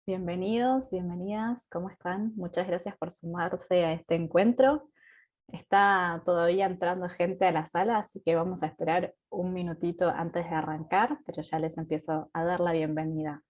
Bienvenidos, bienvenidas, ¿cómo están? Muchas gracias por sumarse a este encuentro. Está todavía entrando gente a la sala, así que vamos a esperar un minutito antes de arrancar, pero ya les empiezo a dar la bienvenida.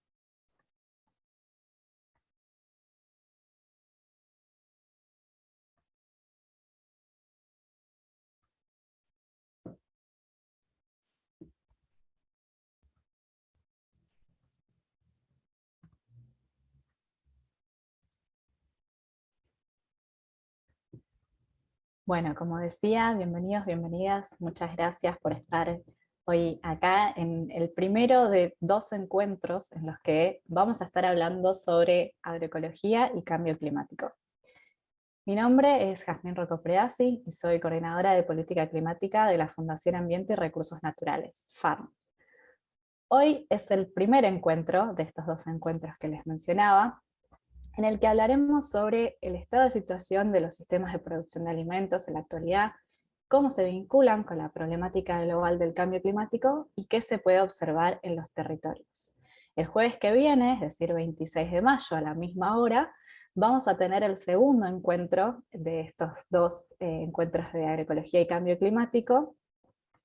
Bueno, como decía, bienvenidos, bienvenidas, muchas gracias por estar hoy acá en el primero de dos encuentros en los que vamos a estar hablando sobre agroecología y cambio climático. Mi nombre es Jazmín Rocco Preasi y soy coordinadora de política climática de la Fundación Ambiente y Recursos Naturales, FARM. Hoy es el primer encuentro de estos dos encuentros que les mencionaba, en el que hablaremos sobre el estado de situación de los sistemas de producción de alimentos en la actualidad, cómo se vinculan con la problemática global del cambio climático y qué se puede observar en los territorios. El jueves que viene, es decir, 26 de mayo a la misma hora, vamos a tener el segundo encuentro de estos dos encuentros de agroecología y cambio climático,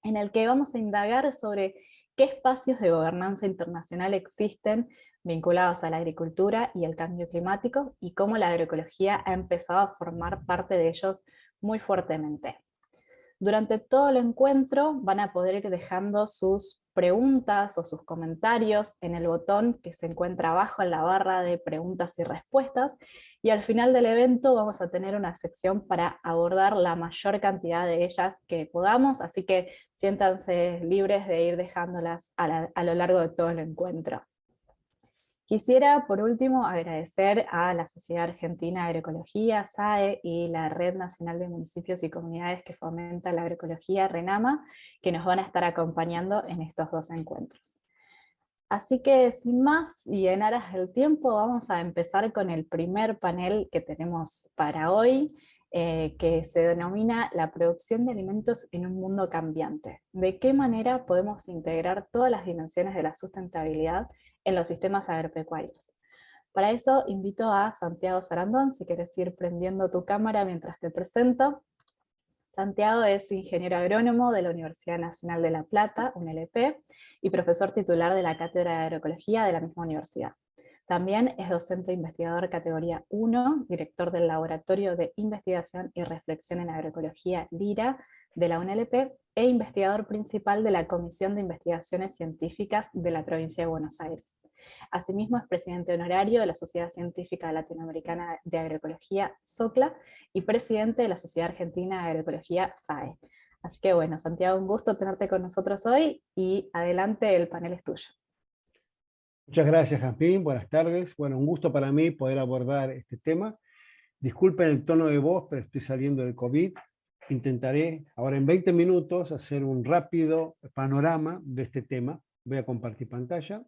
en el que vamos a indagar sobre qué espacios de gobernanza internacional existen vinculados a la agricultura y el cambio climático y cómo la agroecología ha empezado a formar parte de ellos muy fuertemente. Durante todo el encuentro van a poder ir dejando sus preguntas o sus comentarios en el botón que se encuentra abajo en la barra de preguntas y respuestas, y al final del evento vamos a tener una sección para abordar la mayor cantidad de ellas que podamos, así que siéntanse libres de ir dejándolas a lo largo de todo el encuentro. Quisiera, por último, agradecer a la Sociedad Argentina de Agroecología, SAE, y la Red Nacional de Municipios y Comunidades que fomenta la agroecología, RENAMA, que nos van a estar acompañando en estos dos encuentros. Así que, sin más y en aras del tiempo, vamos a empezar con el primer panel que tenemos para hoy, que se denomina la producción de alimentos en un mundo cambiante. ¿De qué manera podemos integrar todas las dimensiones de la sustentabilidad en los sistemas agropecuarios? Para eso invito a Santiago Sarandón, si quieres ir prendiendo tu cámara mientras te presento. Santiago es ingeniero agrónomo de la Universidad Nacional de La Plata, UNLP, y profesor titular de la Cátedra de Agroecología de la misma universidad. También es docente investigador categoría 1, director del Laboratorio de Investigación y Reflexión en Agroecología LIRA de la UNLP e investigador principal de la Comisión de Investigaciones Científicas de la provincia de Buenos Aires. Asimismo, es presidente honorario de la Sociedad Científica Latinoamericana de Agroecología, SOCLA, y presidente de la Sociedad Argentina de Agroecología, SAE. Así que bueno, Santiago, un gusto tenerte con nosotros hoy, y adelante, el panel es tuyo. Muchas gracias, Jazmín. Buenas tardes. Bueno, un gusto para mí poder abordar este tema. Disculpen el tono de voz, pero estoy saliendo del COVID. Intentaré ahora en 20 minutos hacer un rápido panorama de este tema. Voy a compartir pantalla.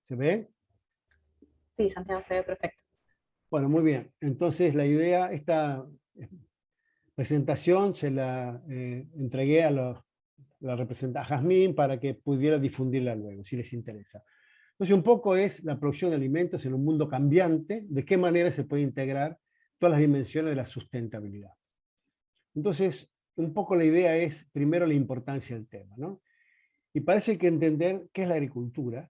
¿Se ve? Sí, Santiago, se ve perfecto. Bueno, muy bien. Entonces la idea, esta presentación se la entregué a Jazmín para que pudiera difundirla luego, si les interesa. Entonces, un poco es la producción de alimentos en un mundo cambiante, de qué manera se puede integrar todas las dimensiones de la sustentabilidad. Entonces, un poco la idea es, primero, la importancia del tema, ¿no? Y parece que entender qué es la agricultura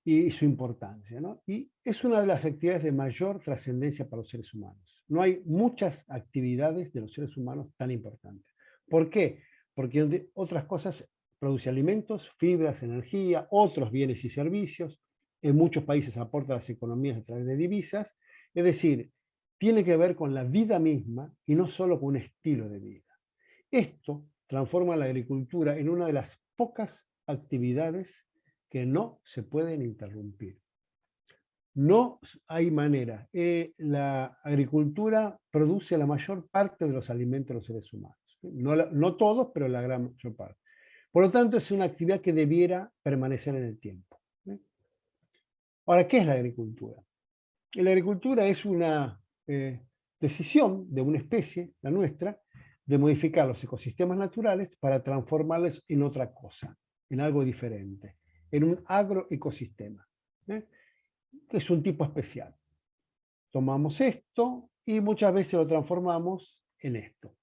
y su importancia, ¿no? Y es una de las actividades de mayor trascendencia para los seres humanos. No hay muchas actividades de los seres humanos tan importantes. ¿Por qué? Porque entre otras cosas produce alimentos, fibras, energía, otros bienes y servicios. En muchos países aporta a las economías a través de divisas. Es decir, tiene que ver con la vida misma y no solo con un estilo de vida. Esto transforma la agricultura en una de las pocas actividades que no se pueden interrumpir. No hay manera. La agricultura produce la mayor parte de los alimentos de los seres humanos. No todos, pero la gran mayor parte. Por lo tanto, es una actividad que debiera permanecer en el tiempo. Ahora, ¿qué es la agricultura? La agricultura es una decisión de una especie, la nuestra, de modificar los ecosistemas naturales para transformarlos en otra cosa, en algo diferente, en un agroecosistema, ¿eh? Que es un tipo especial. Tomamos esto y muchas veces lo transformamos en esto.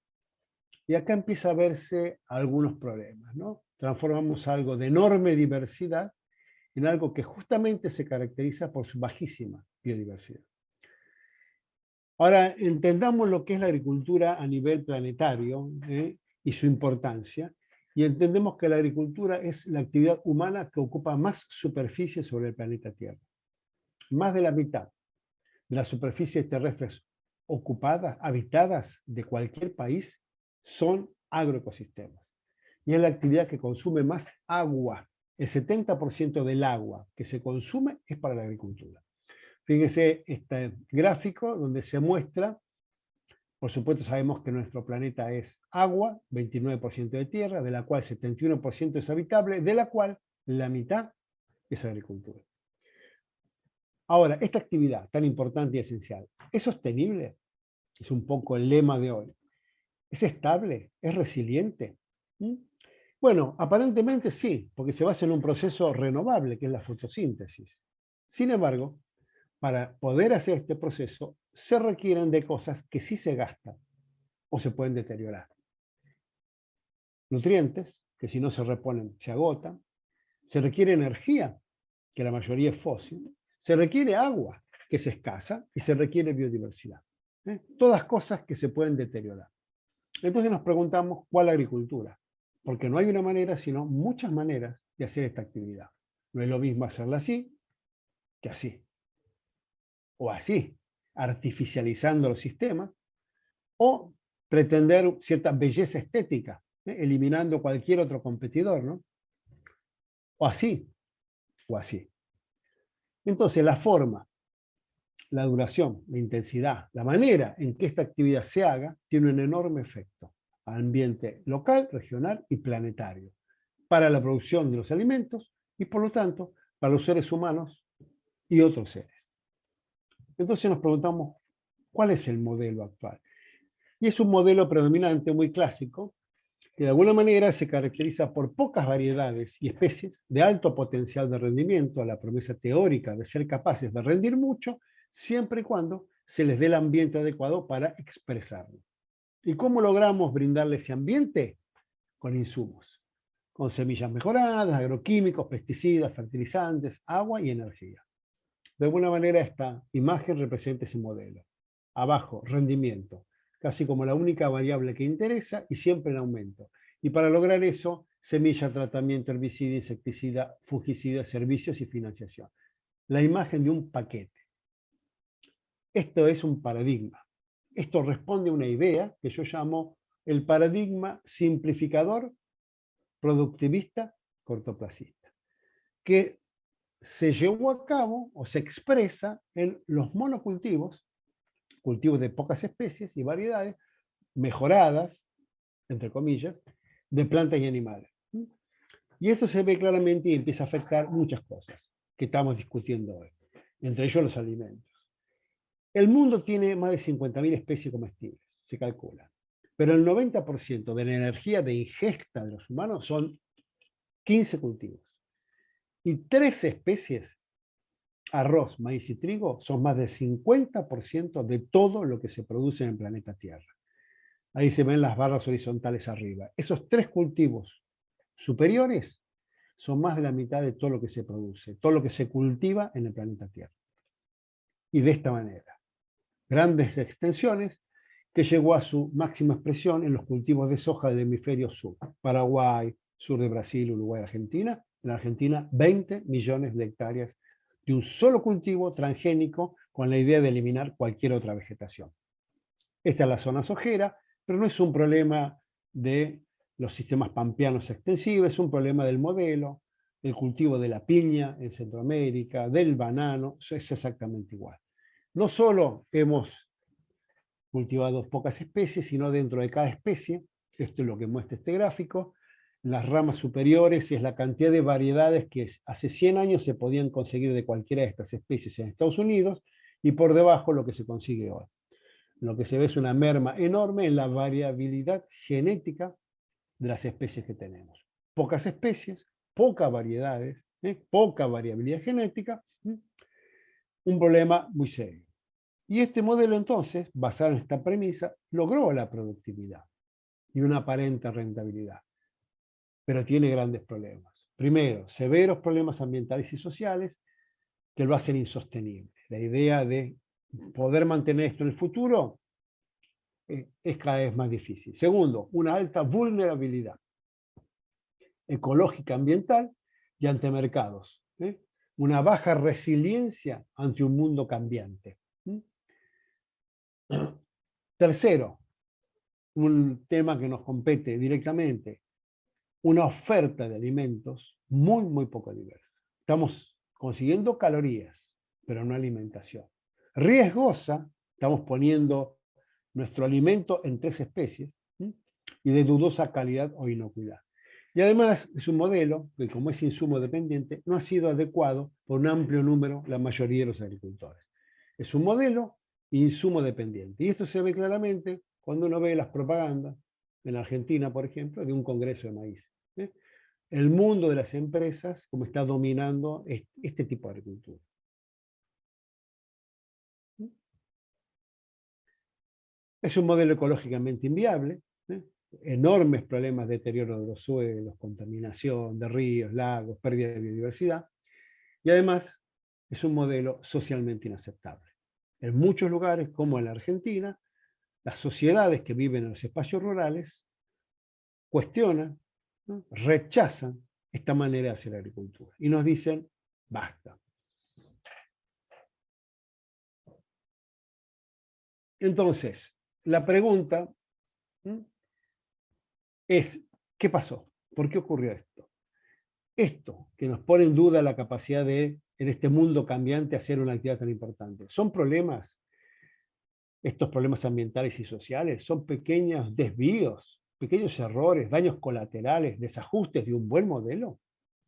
Y acá empieza a verse algunos problemas, ¿no? Transformamos algo de enorme diversidad en algo que justamente se caracteriza por su bajísima biodiversidad. Ahora, entendamos lo que es la agricultura a nivel planetario, y su importancia, y entendemos que la agricultura es la actividad humana que ocupa más superficie sobre el planeta Tierra. Más de la mitad de las superficies terrestres ocupadas, habitadas de cualquier país, son agroecosistemas. Y es la actividad que consume más agua. El 70% del agua que se consume es para la agricultura. Fíjense este gráfico donde se muestra, por supuesto sabemos que nuestro planeta es agua, 29% de tierra, de la cual 71% es habitable, de la cual la mitad es agricultura. Ahora, esta actividad tan importante y esencial, ¿es sostenible? Es un poco el lema de hoy. ¿Es estable? ¿Es resiliente? ¿Mm? Bueno, aparentemente sí, porque se basa en un proceso renovable, que es la fotosíntesis. Sin embargo, para poder hacer este proceso, se requieren de cosas que sí se gastan o se pueden deteriorar. Nutrientes, que si no se reponen se agotan. Se requiere energía, que la mayoría es fósil. Se requiere agua, que es escasa, y se requiere biodiversidad. Todas cosas que se pueden deteriorar. Entonces nos preguntamos, ¿cuál agricultura? Porque no hay una manera, sino muchas maneras de hacer esta actividad. No es lo mismo hacerla así que así. O así, artificializando los sistemas, o pretender cierta belleza estética, eliminando cualquier otro competidor, ¿no? O así, o así. Entonces, la forma, la duración, la intensidad, la manera en que esta actividad se haga, tiene un enorme efecto al ambiente local, regional y planetario, para la producción de los alimentos y, por lo tanto, para los seres humanos y otros seres. Entonces nos preguntamos, ¿cuál es el modelo actual? Y es un modelo predominante, muy clásico, que de alguna manera se caracteriza por pocas variedades y especies de alto potencial de rendimiento, a la promesa teórica de ser capaces de rendir mucho, siempre y cuando se les dé el ambiente adecuado para expresarlo. ¿Y cómo logramos brindarle ese ambiente? Con insumos, con semillas mejoradas, agroquímicos, pesticidas, fertilizantes, agua y energía. De alguna manera esta imagen representa ese modelo. Abajo, rendimiento, casi como la única variable que interesa y siempre en aumento. Y para lograr eso, semilla, tratamiento, herbicida, insecticida, fungicida, servicios y financiación. La imagen de un paquete. Esto es un paradigma. Esto responde a una idea que yo llamo el paradigma simplificador, productivista, cortoplacista, que se llevó a cabo o se expresa en los monocultivos, cultivos de pocas especies y variedades, mejoradas, entre comillas, de plantas y animales. Y esto se ve claramente y empieza a afectar muchas cosas que estamos discutiendo hoy, entre ellos los alimentos. El mundo tiene más de 50.000 especies comestibles, se calcula, pero el 90% de la energía de ingesta de los humanos son 15 cultivos. Y 3 especies, arroz, maíz y trigo, son más del 50% de todo lo que se produce en el planeta Tierra. Ahí se ven las barras horizontales arriba. Esos 3 cultivos superiores son más de la mitad de todo lo que se produce, todo lo que se cultiva en el planeta Tierra. Y de esta manera, grandes extensiones que llegó a su máxima expresión en los cultivos de soja del hemisferio sur, Paraguay, sur de Brasil, Uruguay, Argentina. En Argentina, 20 millones de hectáreas de un solo cultivo transgénico con la idea de eliminar cualquier otra vegetación. Esta es la zona sojera, pero no es un problema de los sistemas pampeanos extensivos, es un problema del modelo, el cultivo de la piña en Centroamérica, del banano, es exactamente igual. No solo hemos cultivado pocas especies, sino dentro de cada especie, esto es lo que muestra este gráfico, las ramas superiores es la cantidad de variedades que hace 100 años se podían conseguir de cualquiera de estas especies en Estados Unidos, y por debajo lo que se consigue hoy. Lo que se ve es una merma enorme en la variabilidad genética de las especies que tenemos. Pocas especies, pocas variedades, poca variabilidad genética, un problema muy serio. Y este modelo entonces, basado en esta premisa, logró la productividad y una aparente rentabilidad, pero tiene grandes problemas. Primero, severos problemas ambientales y sociales que lo hacen insostenible. La idea de poder mantener esto en el futuro es cada vez más difícil. Segundo, una alta vulnerabilidad ecológica, ambiental y ante mercados. Una baja resiliencia ante un mundo cambiante. Tercero, un tema que nos compete directamente, una oferta de alimentos muy, muy poco diversa. Estamos consiguiendo calorías, pero no alimentación. Riesgosa, estamos poniendo nuestro alimento en 3 especies, y de dudosa calidad o inocuidad. Y además es un modelo que, como es insumo dependiente, no ha sido adecuado por un amplio número, la mayoría de los agricultores. Es un modelo insumo dependiente. Y esto se ve claramente cuando uno ve las propagandas, en Argentina, por ejemplo, de un congreso de maíz. El mundo de las empresas, como está dominando este tipo de agricultura. Es un modelo ecológicamente inviable, enormes problemas de deterioro de los suelos, contaminación de ríos, lagos, pérdida de biodiversidad, y además es un modelo socialmente inaceptable. En muchos lugares, como en la Argentina, las sociedades que viven en los espacios rurales cuestionan, rechazan esta manera de hacer agricultura y nos dicen, basta. Entonces, la pregunta es, ¿qué pasó? ¿Por qué ocurrió esto? Esto que nos pone en duda la capacidad de, en este mundo cambiante, hacer una actividad tan importante. ¿Son problemas, estos problemas ambientales y sociales? ¿Son pequeños desvíos, pequeños errores, daños colaterales, desajustes de un buen modelo?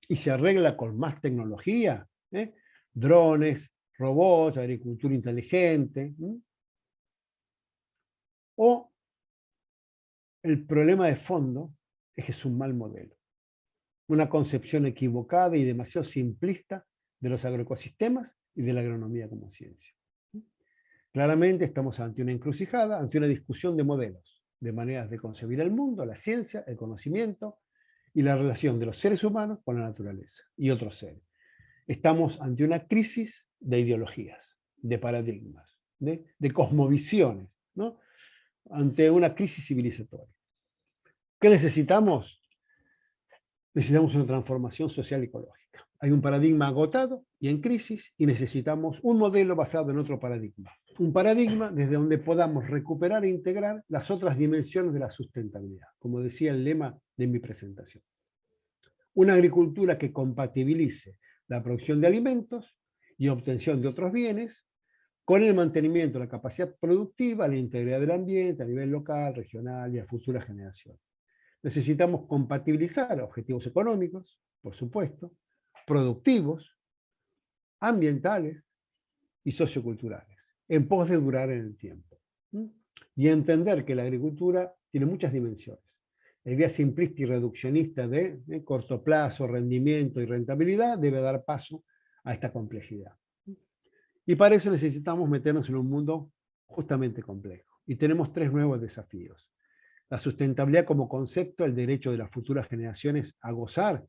¿Y se arregla con más tecnología? Drones, robots, agricultura inteligente. ¿O el problema de fondo es que es un mal modelo? Una concepción equivocada y demasiado simplista de los agroecosistemas y de la agronomía como ciencia. Claramente estamos ante una encrucijada, ante una discusión de modelos, de maneras de concebir el mundo, la ciencia, el conocimiento y la relación de los seres humanos con la naturaleza y otros seres. Estamos ante una crisis de ideologías, de paradigmas, de cosmovisiones, ¿no? Ante una crisis civilizatoria. ¿Qué necesitamos? Necesitamos una transformación social y ecológica. Hay un paradigma agotado y en crisis y necesitamos un modelo basado en otro paradigma. Un paradigma desde donde podamos recuperar e integrar las otras dimensiones de la sustentabilidad, como decía el lema de mi presentación. Una agricultura que compatibilice la producción de alimentos y obtención de otros bienes con el mantenimiento de la capacidad productiva, la integridad del ambiente a nivel local, regional y a futuras generaciones. Necesitamos compatibilizar objetivos económicos, por supuesto, productivos, ambientales y socioculturales, en pos de durar en el tiempo. Y entender que la agricultura tiene muchas dimensiones. La idea simplista y reduccionista de corto plazo, rendimiento y rentabilidad debe dar paso a esta complejidad. Y para eso necesitamos meternos en un mundo justamente complejo. Y tenemos 3 nuevos desafíos. La sustentabilidad como concepto, el derecho de las futuras generaciones a gozar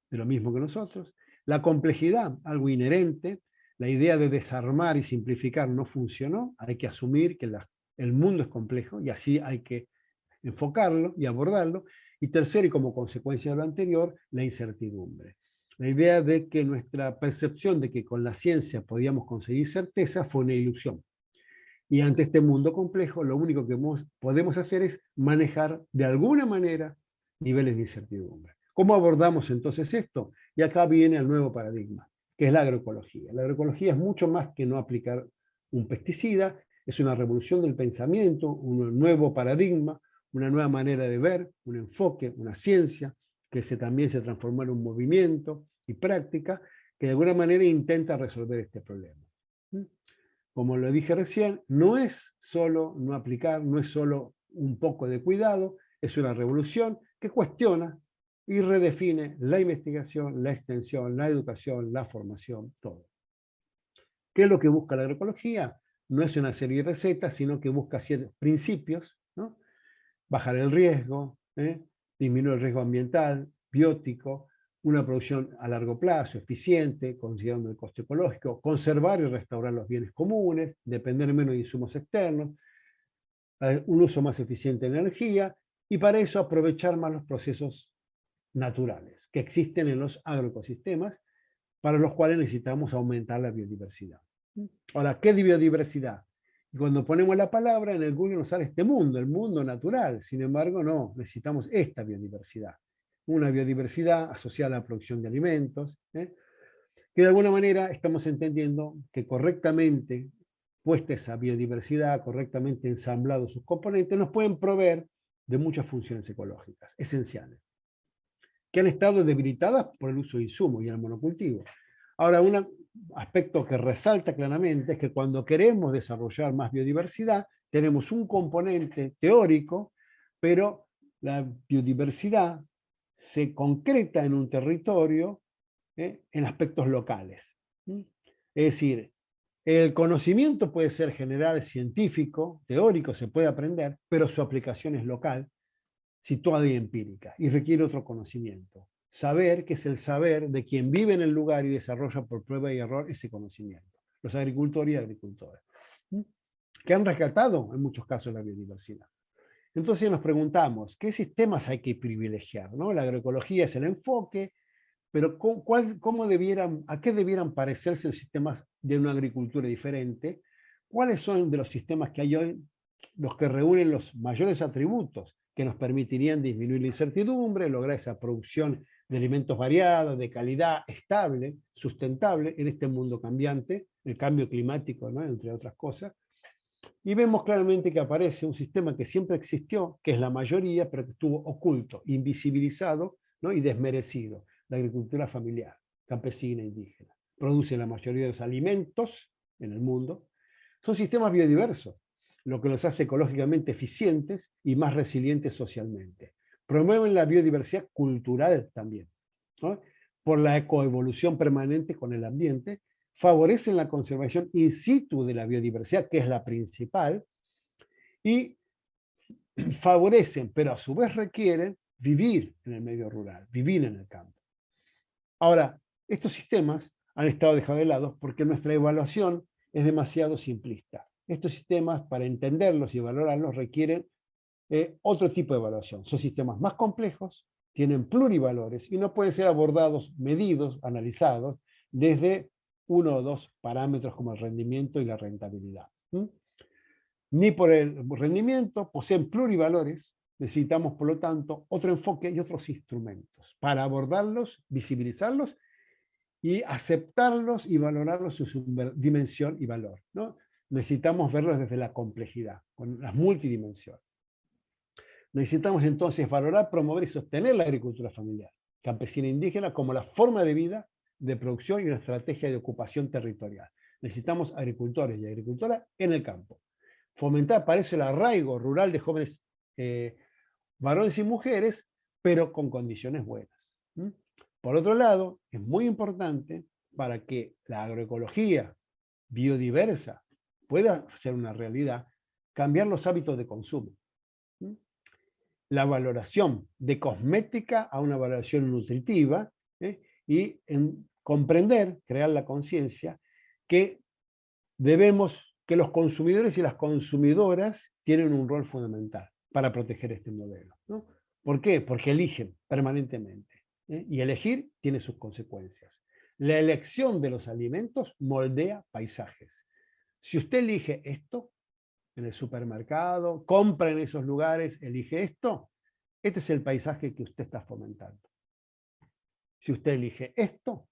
de lo mismo que nosotros. La complejidad, algo inherente. La idea de desarmar y simplificar no funcionó. Hay que asumir que el mundo es complejo y así hay que enfocarlo y abordarlo. Y tercero, y como consecuencia de lo anterior, la incertidumbre. La idea de que nuestra percepción de que con la ciencia podíamos conseguir certeza fue una ilusión. Y ante este mundo complejo, lo único que podemos hacer es manejar de alguna manera niveles de incertidumbre. ¿Cómo abordamos entonces esto? Y acá viene el nuevo paradigma, que es la agroecología. La agroecología es mucho más que no aplicar un pesticida, es una revolución del pensamiento, un nuevo paradigma, una nueva manera de ver, un enfoque, una ciencia, que también se transformó en un movimiento y práctica, que de alguna manera intenta resolver este problema. como lo dije recién, no es solo no aplicar, no es solo un poco de cuidado, es una revolución que cuestiona y redefine la investigación, la extensión, la educación, la formación, todo. ¿Qué es lo que busca la agroecología? No es una serie de recetas, sino que busca ciertos principios, ¿no? Bajar el riesgo, disminuir el riesgo ambiental, biótico, una producción a largo plazo, eficiente, considerando el costo ecológico, conservar y restaurar los bienes comunes, depender menos de insumos externos, un uso más eficiente de la energía, y para eso aprovechar más los procesos naturales que existen en los agroecosistemas, para los cuales necesitamos aumentar la biodiversidad. Ahora, ¿qué es biodiversidad? Y cuando ponemos la palabra en el Google nos sale este mundo, el mundo natural. Sin embargo, no, necesitamos esta biodiversidad. Una biodiversidad asociada a la producción de alimentos, que de alguna manera estamos entendiendo que correctamente puesta esa biodiversidad, correctamente ensamblados sus componentes, nos pueden proveer de muchas funciones ecológicas esenciales, que han estado debilitadas por el uso de insumos y el monocultivo. Ahora, un aspecto que resalta claramente es que cuando queremos desarrollar más biodiversidad, tenemos un componente teórico, pero la biodiversidad se concreta en un territorio en aspectos locales. Es decir, el conocimiento puede ser general, científico, teórico, se puede aprender, pero su aplicación es local, situada y empírica, y requiere otro conocimiento. Saber, que es el saber de quien vive en el lugar y desarrolla por prueba y error ese conocimiento. Los agricultores y agricultoras, que han rescatado en muchos casos la biodiversidad. Entonces nos preguntamos, ¿qué sistemas hay que privilegiar? ¿No? La agroecología es el enfoque, pero ¿a qué debieran parecerse los sistemas de una agricultura diferente? ¿Cuáles son de los sistemas que hay hoy los que reúnen los mayores atributos que nos permitirían disminuir la incertidumbre, lograr esa producción de alimentos variados, de calidad, estable, sustentable en este mundo cambiante, el cambio climático, ¿no? Entre otras cosas? Y vemos claramente que aparece un sistema que siempre existió, que es la mayoría, pero que estuvo oculto, invisibilizado, ¿no? Y desmerecido: la agricultura familiar, campesina, indígena. Produce la mayoría de los alimentos en el mundo. Son sistemas biodiversos, lo que los hace ecológicamente eficientes y más resilientes socialmente. Promueven la biodiversidad cultural también, ¿no? Por la ecoevolución permanente con el ambiente, favorecen la conservación in situ de la biodiversidad, que es la principal, y favorecen, pero a su vez requieren, vivir en el medio rural, vivir en el campo. Ahora, estos sistemas han estado dejados de lado porque nuestra evaluación es demasiado simplista. Estos sistemas, para entenderlos y valorarlos, requieren otro tipo de evaluación. Son sistemas más complejos, tienen plurivalores y no pueden ser abordados, medidos, analizados desde uno o dos parámetros como el rendimiento y la rentabilidad. Ni por el rendimiento, poseen plurivalores, necesitamos por lo tanto otro enfoque y otros instrumentos para abordarlos, visibilizarlos y aceptarlos y valorarlos en su dimensión y valor, ¿no? Necesitamos verlos desde la complejidad, con las multidimensiones. Necesitamos entonces valorar, promover y sostener la agricultura familiar, campesina e indígena como la forma de vida, de producción y una estrategia de ocupación territorial. Necesitamos agricultores y agricultoras en el campo. Fomentar para eso el arraigo rural de jóvenes varones y mujeres, pero con condiciones buenas. Por otro lado, es muy importante para que la agroecología biodiversa pueda ser una realidad, cambiar los hábitos de consumo. La valoración de cosmética a una valoración nutritiva, y comprender, crear la conciencia que que los consumidores y las consumidoras tienen un rol fundamental para proteger este modelo, ¿no? ¿Por qué? Porque eligen permanentemente, y elegir tiene sus consecuencias. La elección de los alimentos moldea paisajes. Si usted elige esto en el supermercado, compra en esos lugares, elige esto, este es el paisaje que usted está fomentando. Si usted elige esto,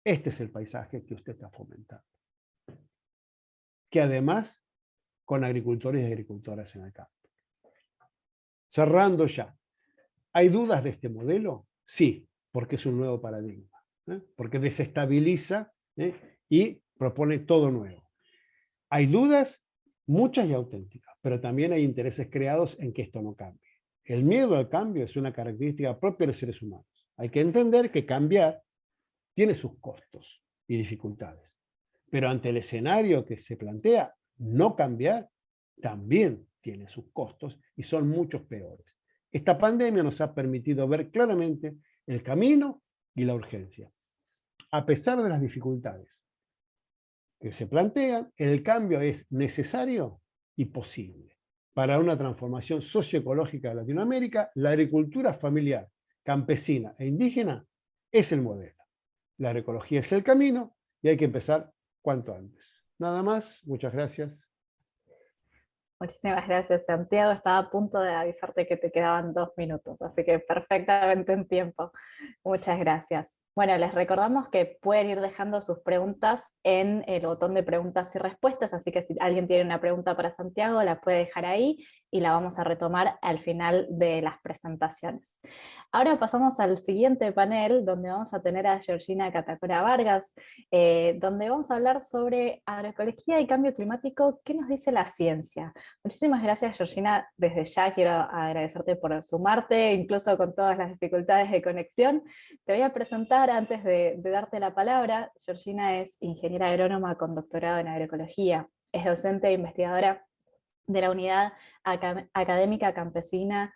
este es el paisaje que usted está fomentando. Que además, con agricultores y agricultoras en el campo. Cerrando ya, ¿hay dudas de este modelo? Sí, porque es un nuevo paradigma, porque desestabiliza y propone todo nuevo. Hay dudas, muchas y auténticas, pero también hay intereses creados en que esto no cambie. El miedo al cambio es una característica propia de los seres humanos. Hay que entender que cambiar tiene sus costos y dificultades, pero ante el escenario que se plantea, no cambiar también tiene sus costos y son muchos peores. Esta pandemia nos ha permitido ver claramente el camino y la urgencia. A pesar de las dificultades que se plantean, el cambio es necesario y posible. Para una transformación socioecológica de Latinoamérica, la agricultura familiar, campesina e indígena es el modelo. La agroecología es el camino y hay que empezar cuanto antes. Nada más, muchas gracias. Muchísimas gracias, Santiago. Estaba a punto de avisarte que te quedaban 2 minutos, así que perfectamente en tiempo. Muchas gracias. Bueno, les recordamos que pueden ir dejando sus preguntas en el botón de preguntas y respuestas, así que si alguien tiene una pregunta para Santiago, la puede dejar ahí y la vamos a retomar al final de las presentaciones. Ahora pasamos al siguiente panel, donde vamos a tener a Georgina Catacora Vargas, donde vamos a hablar sobre agroecología y cambio climático. ¿Qué nos dice la ciencia? Muchísimas gracias, Georgina. Desde ya quiero agradecerte por sumarte, incluso con todas las dificultades de conexión. Te voy a presentar antes de darte la palabra. Georgina es ingeniera agrónoma con doctorado en agroecología. Es docente e investigadora de la Unidad Académica Campesina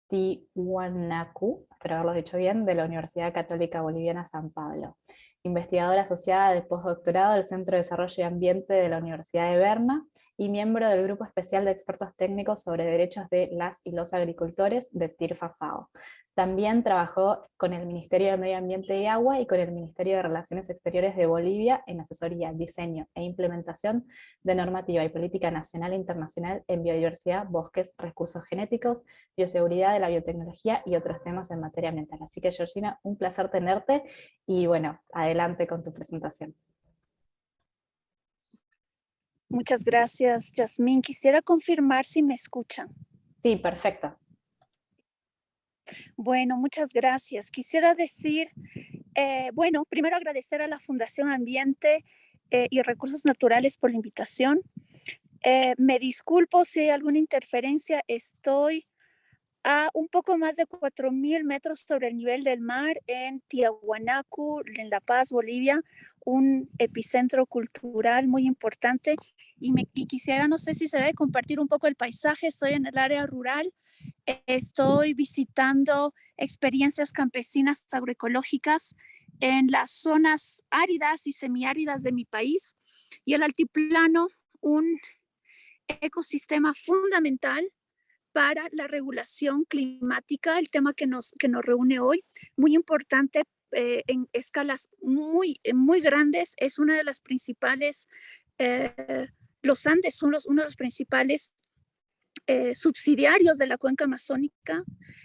Tiwanaku, espero haberlo dicho bien, de la Universidad Católica Boliviana San Pablo. Investigadora asociada de postdoctorado del Centro de Desarrollo y Ambiente de la Universidad de Berna y miembro del Grupo Especial de Expertos Técnicos sobre Derechos de las y los Agricultores de TIRFA-FAO. También trabajó con el Ministerio de Medio Ambiente y Agua y con el Ministerio de Relaciones Exteriores de Bolivia en asesoría, diseño e implementación de normativa y política nacional e internacional en biodiversidad, bosques, recursos genéticos, bioseguridad de la biotecnología y otros temas en materia ambiental. Así que, Georgina, un placer tenerte y bueno, adelante con tu presentación. Muchas gracias, Yasmín. Quisiera confirmar si me escuchan. Sí, perfecto. Bueno, muchas gracias. Quisiera decir, bueno, primero agradecer a la Fundación Ambiente y Recursos Naturales por la invitación. Me disculpo si hay alguna interferencia. Estoy a un poco más de 4.000 metros sobre el nivel del mar en Tiahuanacu, en La Paz, Bolivia, un epicentro cultural muy importante. Y quisiera, no sé si se debe compartir un poco el paisaje. Estoy en el área rural. Estoy visitando experiencias campesinas agroecológicas en las zonas áridas y semiáridas de mi país y el altiplano, un ecosistema fundamental para la regulación climática, el tema que nos reúne hoy, muy importante en escalas muy grandes. Es una de las principales, los Andes son uno de los principales subsidiarios de la cuenca amazónica,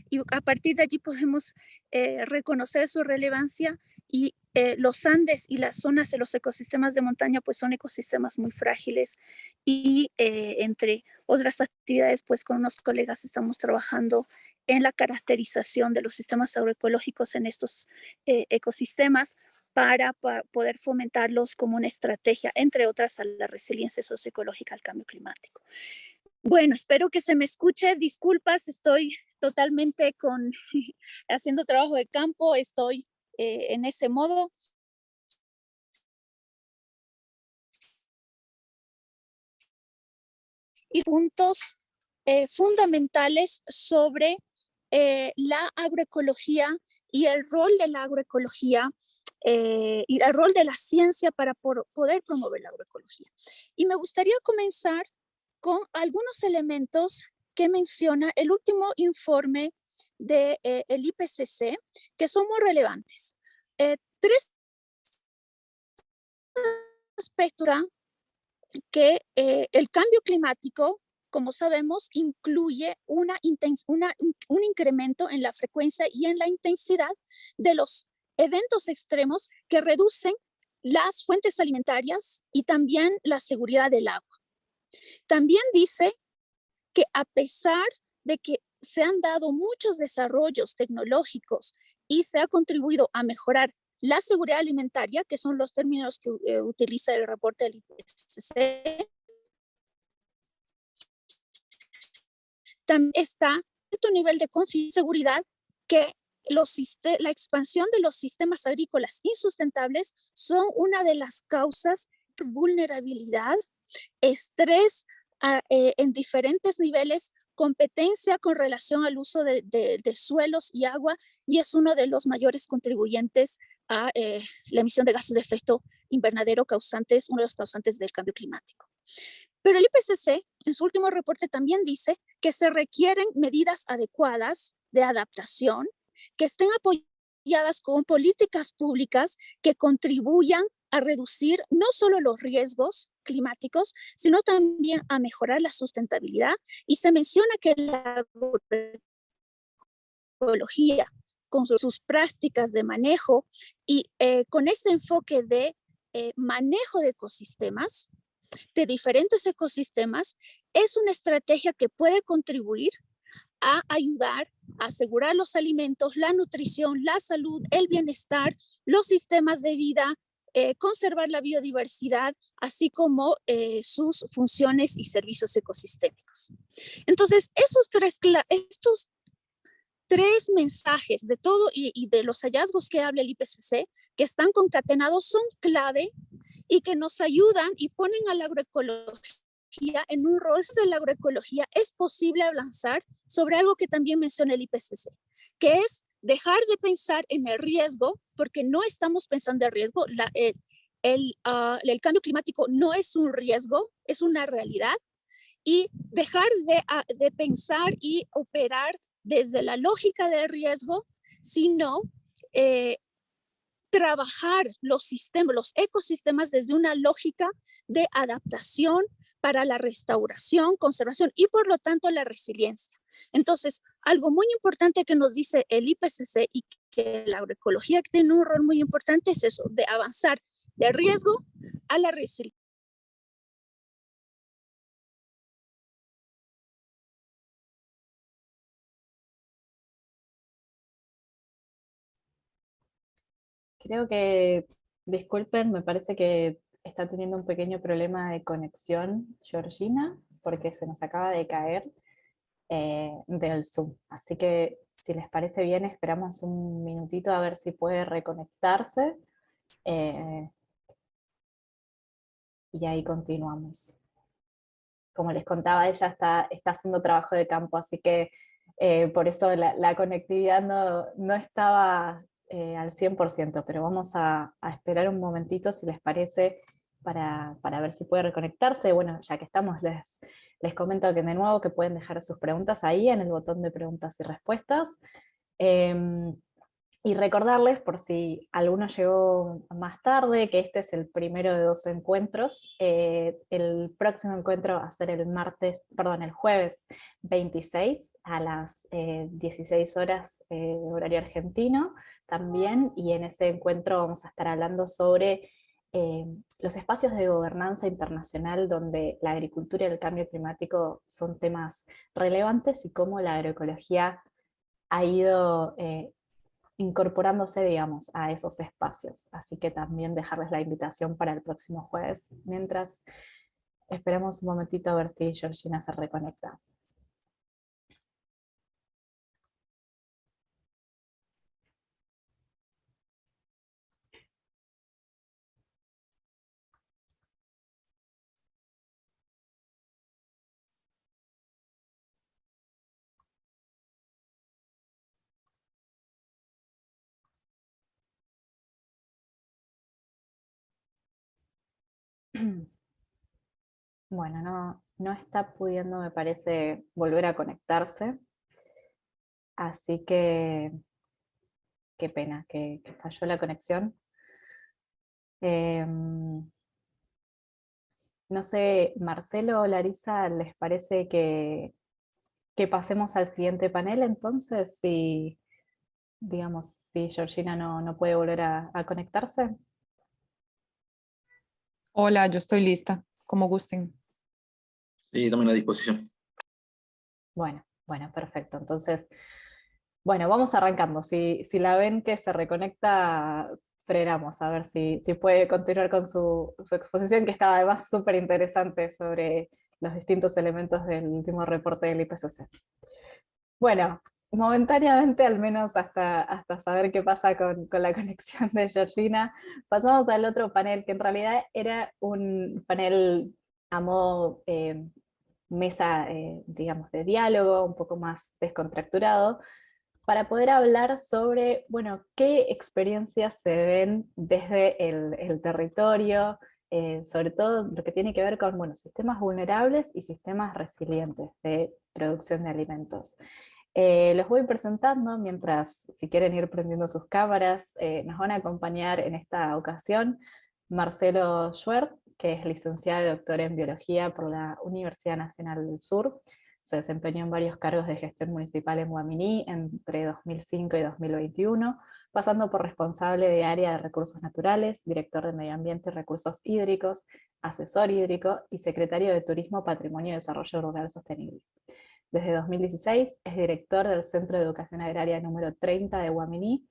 y a partir de allí podemos reconocer su relevancia. Y los Andes y las zonas de los ecosistemas de montaña pues son ecosistemas muy frágiles y entre otras actividades pues con unos colegas estamos trabajando en la caracterización de los sistemas agroecológicos en estos ecosistemas para poder fomentarlos como una estrategia, entre otras, a la resiliencia socioecológica al cambio climático. Bueno, espero que se me escuche. Disculpas, estoy totalmente haciendo trabajo de campo, estoy en ese modo. Y puntos fundamentales sobre la agroecología y el rol de la agroecología y el rol de la ciencia para poder promover la agroecología. Y me gustaría comenzar con algunos elementos que menciona el último informe del IPCC, que son muy relevantes. Tres aspectos que el cambio climático, como sabemos, incluye un incremento en la frecuencia y en la intensidad de los eventos extremos que reducen las fuentes alimentarias y también la seguridad del agua. También dice que a pesar de que se han dado muchos desarrollos tecnológicos y se ha contribuido a mejorar la seguridad alimentaria, que son los términos que utiliza el reporte del IPCC, también está alto nivel de seguridad que la expansión de los sistemas agrícolas insustentables son una de las causas de vulnerabilidad, estrés en diferentes niveles, competencia con relación al uso de suelos y agua, y es uno de los mayores contribuyentes a la emisión de gases de efecto invernadero causantes, uno de los causantes del cambio climático. Pero el IPCC, en su último reporte, también dice que se requieren medidas adecuadas de adaptación que estén apoyadas con políticas públicas que contribuyan a reducir no solo los riesgos climáticos, sino también a mejorar la sustentabilidad. Y se menciona que la agroecología, con sus prácticas de manejo y con ese enfoque de manejo de ecosistemas, de diferentes ecosistemas, es una estrategia que puede contribuir a ayudar a asegurar los alimentos, la nutrición, la salud, el bienestar, los sistemas de vida, conservar la biodiversidad, así como sus funciones y servicios ecosistémicos. Entonces, estos tres mensajes de todo y de los hallazgos que habla el IPCC, que están concatenados, son clave y que nos ayudan y ponen a la agroecología en un rol de la agroecología. Es posible avanzar sobre algo que también menciona el IPCC, que es dejar de pensar en el riesgo, porque no estamos pensando en riesgo. El cambio climático no es un riesgo, es una realidad, y dejar de pensar y operar desde la lógica del riesgo, sino trabajar los ecosistemas desde una lógica de adaptación para la restauración, conservación y por lo tanto la resiliencia. Entonces, algo muy importante que nos dice el IPCC y que la agroecología tiene un rol muy importante es eso, de avanzar del riesgo a la resiliencia. Creo que, disculpen, me parece que está teniendo un pequeño problema de conexión Georgina, porque se nos acaba de caer del Zoom. Así que, si les parece bien, esperamos un minutito a ver si puede reconectarse. Y ahí continuamos. Como les contaba, ella está haciendo trabajo de campo, así que por eso la conectividad no estaba al 100%, pero vamos a esperar un momentito, si les parece, para ver si puede reconectarse. Bueno, ya que estamos, les comento que de nuevo que pueden dejar sus preguntas ahí en el botón de preguntas y respuestas. Y recordarles, por si alguno llegó más tarde, que este es el primero de 2 encuentros. El próximo encuentro va a ser el jueves 26 a las 16 horas horario argentino también, y en ese encuentro vamos a estar hablando sobre los espacios de gobernanza internacional donde la agricultura y el cambio climático son temas relevantes y cómo la agroecología ha ido incorporándose, digamos, a esos espacios. Así que también dejarles la invitación para el próximo jueves, mientras esperamos un momentito a ver si Georgina se reconecta. Bueno, no está pudiendo, me parece, volver a conectarse, así que qué pena que falló la conexión. No sé, Marcelo o Larisa, ¿les parece que pasemos al siguiente panel entonces? Si, digamos, si Georgina no puede volver a conectarse. Hola, yo estoy lista, como gusten. Sí, también a disposición. Bueno, perfecto. Entonces, bueno, vamos arrancando. Si la ven que se reconecta, frenamos a ver si puede continuar con su exposición, que estaba además súper interesante sobre los distintos elementos del último reporte del IPCC. Bueno, momentáneamente, al menos hasta saber qué pasa con la conexión de Georgina, pasamos al otro panel, que en realidad era un panel a modo mesa, digamos, de diálogo, un poco más descontracturado, para poder hablar sobre, bueno, qué experiencias se ven desde el territorio, sobre todo lo que tiene que ver con, bueno, sistemas vulnerables y sistemas resilientes de producción de alimentos. Los voy presentando mientras, si quieren ir prendiendo sus cámaras, nos van a acompañar en esta ocasión Marcelo Schwerdt, que es licenciado y doctor en Biología por la Universidad Nacional del Sur. Se desempeñó en varios cargos de gestión municipal en Guaminí entre 2005 y 2021, pasando por responsable de área de recursos naturales, director de medio ambiente y recursos hídricos, asesor hídrico y secretario de Turismo, Patrimonio y Desarrollo Rural Sostenible. Desde 2016 es director del Centro de Educación Agraria número 30 de Guaminí,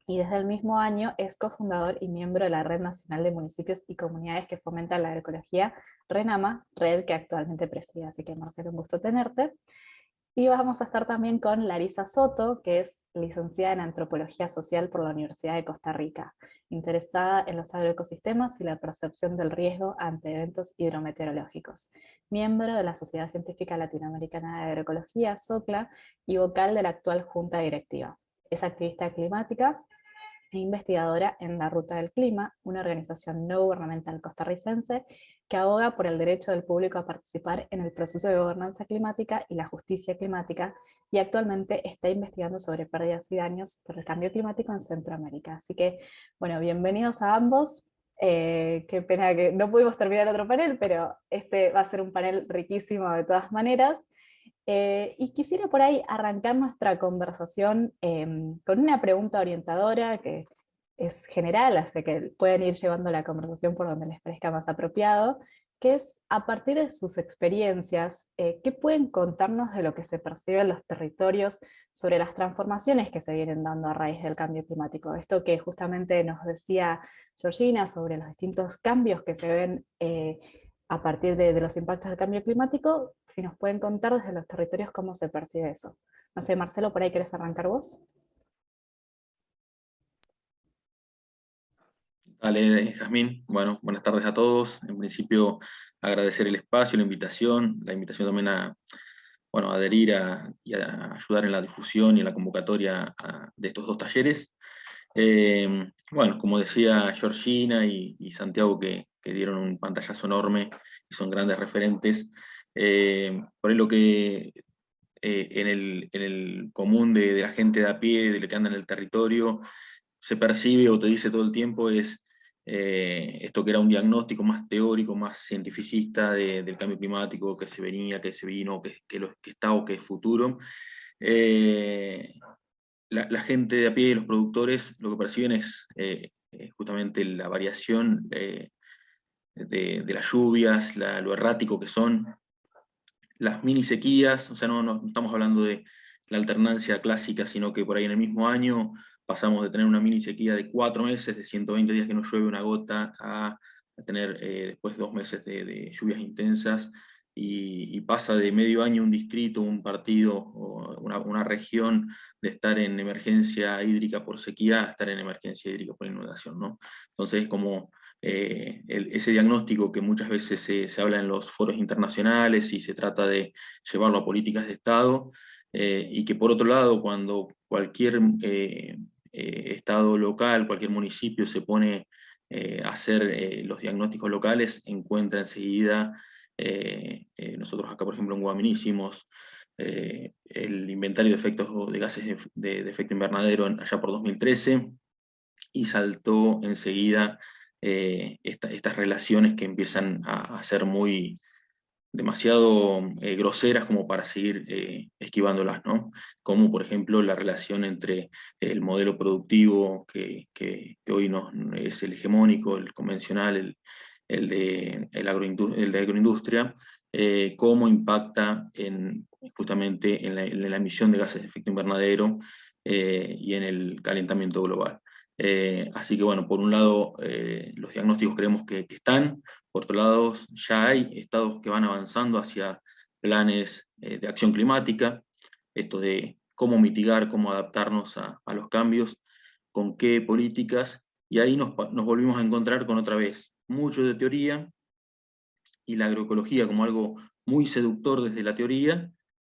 y desde el mismo año es cofundador y miembro de la Red Nacional de Municipios y Comunidades que fomentan la agroecología, RENAMA, red que actualmente preside. Así que, Marcelo, un gusto tenerte. Y vamos a estar también con Larisa Soto, que es licenciada en Antropología Social por la Universidad de Costa Rica, interesada en los agroecosistemas y la percepción del riesgo ante eventos hidrometeorológicos, miembro de la Sociedad Científica Latinoamericana de Agroecología, SOCLA, y vocal de la actual Junta Directiva. Es activista climática e investigadora en La Ruta del Clima, una organización no gubernamental costarricense que aboga por el derecho del público a participar en el proceso de gobernanza climática y la justicia climática, y actualmente está investigando sobre pérdidas y daños por el cambio climático en Centroamérica. Así que, bueno, bienvenidos a ambos. Qué pena que no pudimos terminar otro panel, pero este va a ser un panel riquísimo de todas maneras. Y quisiera por ahí arrancar nuestra conversación con una pregunta orientadora que es general, así que pueden ir llevando la conversación por donde les parezca más apropiado, que es, a partir de sus experiencias, ¿qué pueden contarnos de lo que se percibe en los territorios sobre las transformaciones que se vienen dando a raíz del cambio climático? Esto que justamente nos decía Georgina sobre los distintos cambios que se ven a partir de los impactos del cambio climático, si nos pueden contar desde los territorios cómo se percibe eso. No sé, Marcelo, ¿por ahí querés arrancar vos? Dale, Jazmín. Bueno, buenas tardes a todos. En principio, agradecer el espacio, la invitación también a, bueno, adherir y a ayudar en la difusión y en la convocatoria de estos dos talleres. Bueno, como decía Georgina y Santiago, que dieron un pantallazo enorme y son grandes referentes, por ahí lo que en el común de la gente de a pie, de lo que anda en el territorio, se percibe o te dice todo el tiempo es esto que era un diagnóstico más teórico, más cientificista del cambio climático que se venía, que se vino, que está o que es futuro. La gente de a pie, los productores, lo que perciben es justamente la variación de las lluvias, lo errático que son, las mini sequías, o sea, no estamos hablando de la alternancia clásica, sino que por ahí en el mismo año pasamos de tener una mini sequía de 4 meses, de 120 días que no llueve una gota, a tener después 2 meses de lluvias intensas, y pasa de medio año un distrito, un partido, o una región de estar en emergencia hídrica por sequía a estar en emergencia hídrica por inundación, ¿no? Entonces, como ese diagnóstico que muchas veces se habla en los foros internacionales y se trata de llevarlo a políticas de Estado, y que por otro lado, cuando cualquier Estado local, cualquier municipio se pone a hacer los diagnósticos locales, encuentra enseguida, nosotros acá por ejemplo en Guaminí hicimos el inventario de efectos de gases de efecto invernadero allá por 2013, y saltó enseguida estas relaciones que empiezan a ser demasiado groseras como para seguir esquivándolas, ¿no? Como por ejemplo la relación entre el modelo productivo que hoy es el hegemónico, el convencional, el de agroindustria, cómo impacta justamente en la emisión de gases de efecto invernadero y en el calentamiento global. Así que bueno, por un lado los diagnósticos creemos que están, por otro lado ya hay estados que van avanzando hacia planes de acción climática, esto de cómo mitigar, cómo adaptarnos a los cambios, con qué políticas, y ahí nos volvimos a encontrar con otra vez mucho de teoría, y la agroecología como algo muy seductor desde la teoría,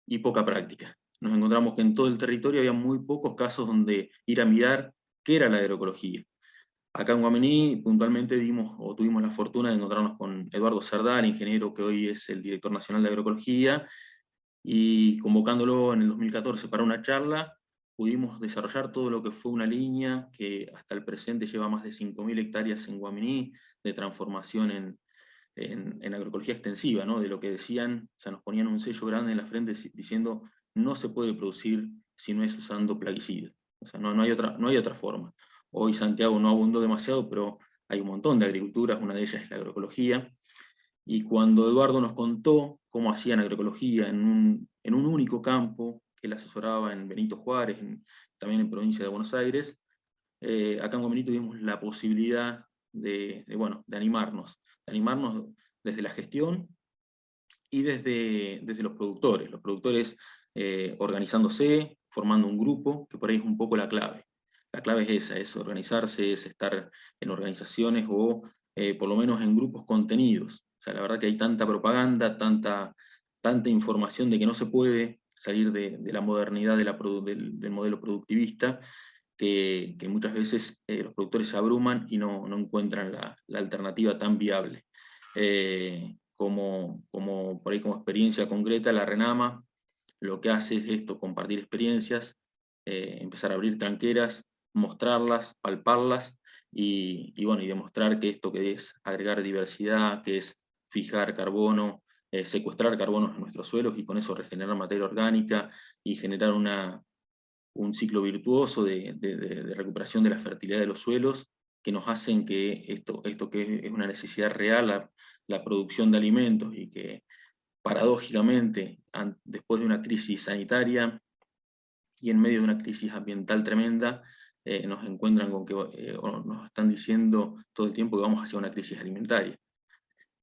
y poca práctica. Nos encontramos que en todo el territorio había muy pocos casos donde ir a mirar qué era la agroecología. Acá en Guaminí puntualmente tuvimos la fortuna de encontrarnos con Eduardo Cerdal, ingeniero que hoy es el director nacional de agroecología, y convocándolo en el 2014 para una charla, pudimos desarrollar todo lo que fue una línea que hasta el presente lleva más de 5.000 hectáreas en Guaminí, de transformación en agroecología extensiva, ¿no? De lo que decían, o sea, nos ponían un sello grande en la frente diciendo no se puede producir si no es usando plaguicidas. O sea, no hay otra forma. Hoy Santiago no abundó demasiado, pero hay un montón de agriculturas, una de ellas es la agroecología. Y cuando Eduardo nos contó cómo hacían agroecología en un único campo, que él asesoraba en Benito Juárez, también en provincia de Buenos Aires, acá en Guaminí tuvimos la posibilidad de animarnos desde la gestión y desde los productores organizándose, formando un grupo, que por ahí es un poco la clave. La clave es esa, es organizarse, es estar en organizaciones o por lo menos en grupos contenidos. O sea, la verdad que hay tanta propaganda, tanta información de que no se puede salir de la modernidad del modelo productivista, que muchas veces los productores se abruman y no encuentran la alternativa tan viable. Como por ahí como experiencia concreta, la Renama lo que hace es esto, compartir experiencias, empezar a abrir tranqueras, mostrarlas, palparlas, y demostrar que esto que es agregar diversidad, que es fijar carbono, secuestrar carbono en nuestros suelos y con eso regenerar materia orgánica y generar un ciclo virtuoso de recuperación de la fertilidad de los suelos, que nos hacen que esto que es una necesidad real, la producción de alimentos, y que paradójicamente, después de una crisis sanitaria y en medio de una crisis ambiental tremenda, nos encuentran con que, o nos están diciendo todo el tiempo que vamos hacia una crisis alimentaria.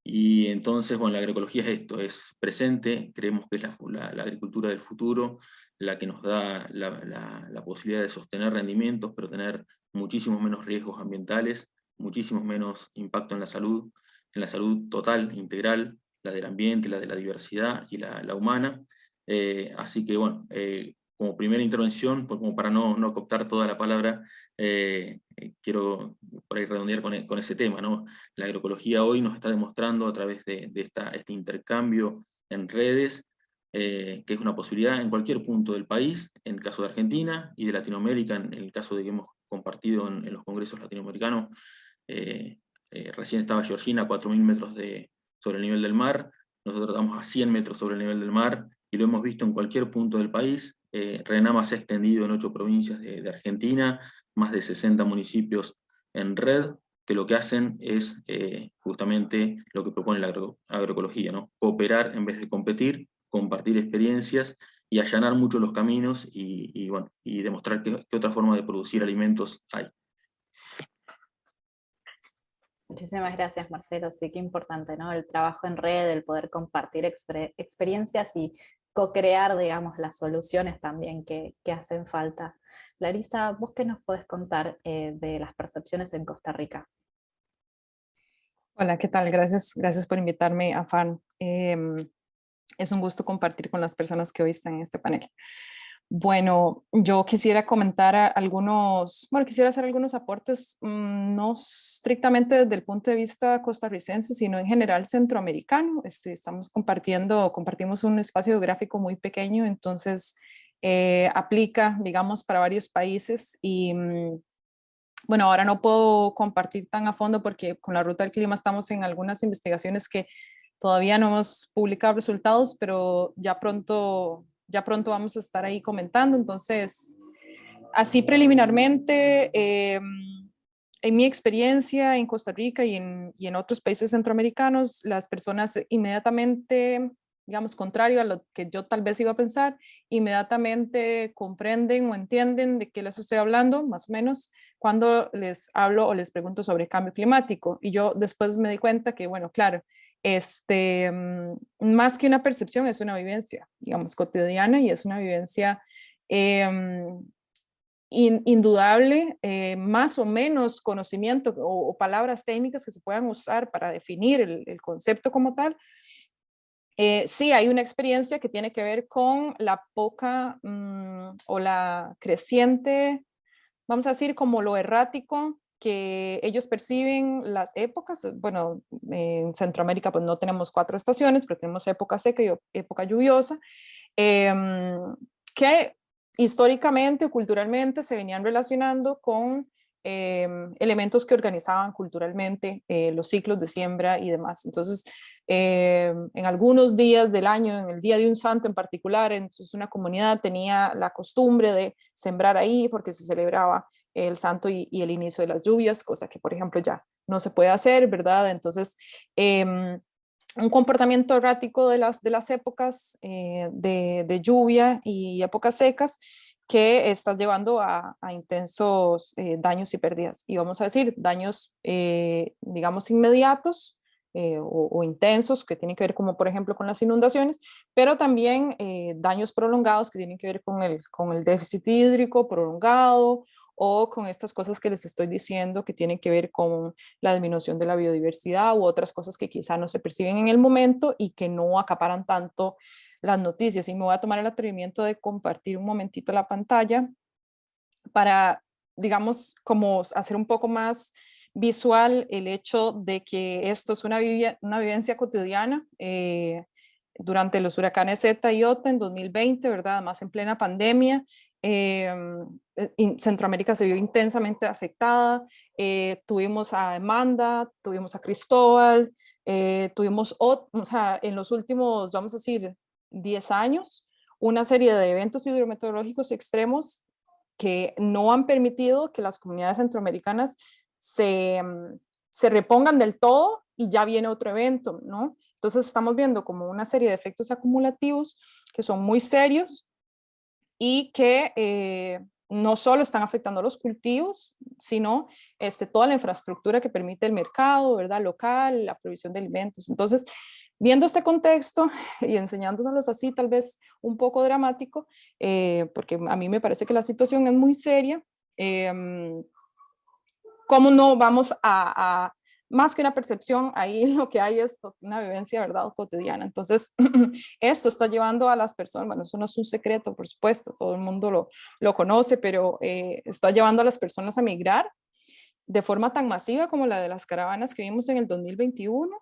Y entonces, bueno, la agroecología es esto, es presente, creemos que es la agricultura del futuro, la que nos da la posibilidad de sostener rendimientos, pero tener muchísimos menos riesgos ambientales, muchísimos menos impacto en la salud total, integral, la del ambiente, la de la diversidad y la humana. Así que, bueno, como primera intervención, como para no cooptar toda la palabra, quiero por ahí redondear con ese tema, ¿no? La agroecología hoy nos está demostrando a través de este intercambio en redes, que es una posibilidad en cualquier punto del país, en el caso de Argentina y de Latinoamérica, en el caso de que hemos compartido en los congresos latinoamericanos. Recién estaba Georgina a 4.000 metros sobre el nivel del mar, nosotros estamos a 100 metros sobre el nivel del mar, y lo hemos visto en cualquier punto del país. Renama se ha extendido en 8 provincias de Argentina, más de 60 municipios en red, que lo que hacen es justamente lo que propone la agroecología, ¿no? Cooperar en vez de competir, compartir experiencias y allanar mucho los caminos y demostrar qué otra forma de producir alimentos hay. Muchísimas gracias, Marcelo. Sí, qué importante, ¿no? El trabajo en red, el poder compartir experiencias y co-crear, digamos, las soluciones también que hacen falta. Larisa, ¿vos qué nos podés contar de las percepciones en Costa Rica? Hola, ¿qué tal? Gracias por invitarme, Afán. Es un gusto compartir con las personas que hoy están en este panel. Bueno, yo quisiera comentar quisiera hacer algunos aportes, no estrictamente desde el punto de vista costarricense, sino en general centroamericano. Compartimos un espacio geográfico muy pequeño, entonces aplica, digamos, para varios países y bueno, ahora no puedo compartir tan a fondo porque con la Ruta del Clima estamos en algunas investigaciones que todavía no hemos publicado resultados, pero ya pronto vamos a estar ahí comentando. Entonces, así preliminarmente, en mi experiencia en Costa Rica y en otros países centroamericanos, las personas inmediatamente digamos, contrario a lo que yo tal vez iba a pensar, inmediatamente comprenden o entienden de qué les estoy hablando, más o menos, cuando les hablo o les pregunto sobre cambio climático. Y yo después me di cuenta que, bueno, claro, más que una percepción, es una vivencia, digamos, cotidiana, y es una vivencia indudable, más o menos conocimiento o palabras técnicas que se puedan usar para definir el concepto como tal. Sí, hay una experiencia que tiene que ver con la poca o la creciente, vamos a decir, como lo errático que ellos perciben las épocas. Bueno, en Centroamérica pues no tenemos 4 estaciones, pero tenemos época seca y época lluviosa, que históricamente o culturalmente se venían relacionando con elementos que organizaban culturalmente los ciclos de siembra y demás. Entonces, en algunos días del año, en el día de un santo en particular, entonces una comunidad tenía la costumbre de sembrar ahí porque se celebraba el santo y el inicio de las lluvias, cosa que, por ejemplo, ya no se puede hacer, ¿verdad? Entonces, un comportamiento errático de las épocas de lluvia y épocas secas que está llevando a intensos daños y pérdidas. Y vamos a decir, daños, digamos, inmediatos o intensos, que tienen que ver como, por ejemplo, con las inundaciones, pero también daños prolongados que tienen que ver con el déficit hídrico prolongado, o con estas cosas que les estoy diciendo que tienen que ver con la disminución de la biodiversidad u otras cosas que quizá no se perciben en el momento y que no acaparan tanto las noticias. Y me voy a tomar el atrevimiento de compartir un momentito la pantalla para, digamos, como hacer un poco más visual el hecho de que esto es una vivencia cotidiana durante los huracanes Zeta y Ota en 2020, ¿verdad? Además en plena pandemia. Centroamérica se vio intensamente afectada, tuvimos a Amanda, tuvimos a Cristóbal, tuvimos, o sea, en los últimos, vamos a decir, 10 años, una serie de eventos hidrometeorológicos extremos que no han permitido que las comunidades centroamericanas se repongan del todo y ya viene otro evento, ¿no? Entonces estamos viendo como una serie de efectos acumulativos que son muy serios y que no solo están afectando los cultivos, sino toda la infraestructura que permite el mercado, ¿verdad? Local, la provisión de alimentos. Entonces, viendo este contexto y enseñándonos así, tal vez un poco dramático, porque a mí me parece que la situación es muy seria, ¿cómo no vamos más que una percepción, ahí lo que hay es una vivencia, ¿verdad?, cotidiana? Entonces, esto está llevando a las personas, bueno, eso no es un secreto, por supuesto, todo el mundo lo conoce, pero está llevando a las personas a migrar de forma tan masiva como la de las caravanas que vimos en el 2021,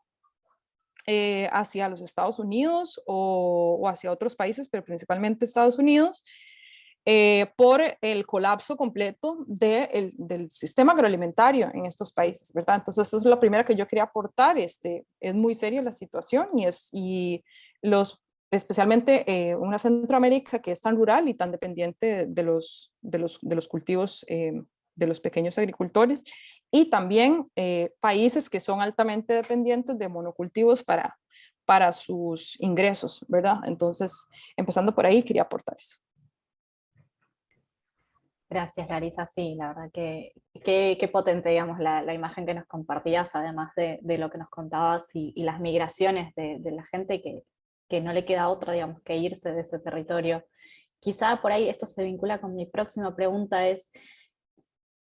hacia los Estados Unidos o hacia otros países, pero principalmente Estados Unidos, por el colapso completo del sistema agroalimentario en estos países, ¿verdad? Entonces, esa es la primera que yo quería aportar. Es muy seria la situación especialmente una Centroamérica que es tan rural y tan dependiente de los cultivos de los pequeños agricultores, y también países que son altamente dependientes de monocultivos para sus ingresos, ¿verdad? Entonces, empezando por ahí, quería aportar eso. Gracias, Larisa. Sí, la verdad que qué potente, digamos, la imagen que nos compartías, además de lo que nos contabas y las migraciones de la gente que no le queda otra, digamos, que irse de ese territorio. Quizá por ahí esto se vincula con mi próxima pregunta, es,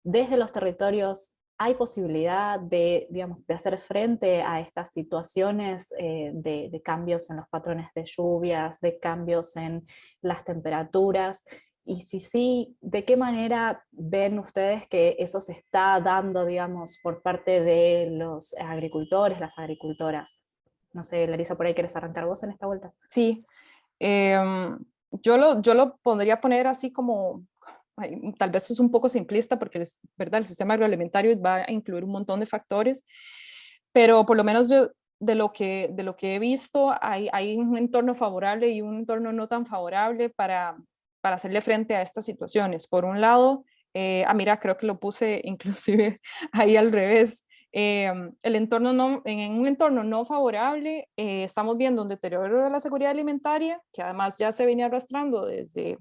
desde los territorios, ¿hay posibilidad digamos, de hacer frente a estas situaciones de cambios en los patrones de lluvias, de cambios en las temperaturas? Y si sí, ¿de qué manera ven ustedes que eso se está dando, digamos, por parte de los agricultores, las agricultoras? No sé, Larisa, por ahí quieres arrancar vos en esta vuelta. Sí, yo lo podría poner así como, tal vez es un poco simplista porque ¿verdad? El sistema agroalimentario va a incluir un montón de factores, pero por lo menos yo de lo que he visto hay un entorno favorable y un entorno no tan favorable para hacerle frente a estas situaciones. Por un lado, mira, creo que lo puse inclusive ahí al revés. el entorno en un entorno no favorable, estamos viendo un deterioro de la seguridad alimentaria, que además ya se venía arrastrando desde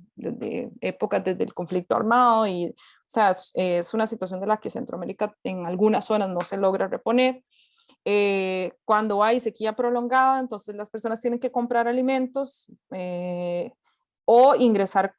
épocas desde el conflicto armado, y o sea, es una situación de la que Centroamérica en algunas zonas no se logra reponer. Cuando hay sequía prolongada, entonces las personas tienen que comprar alimentos, o ingresar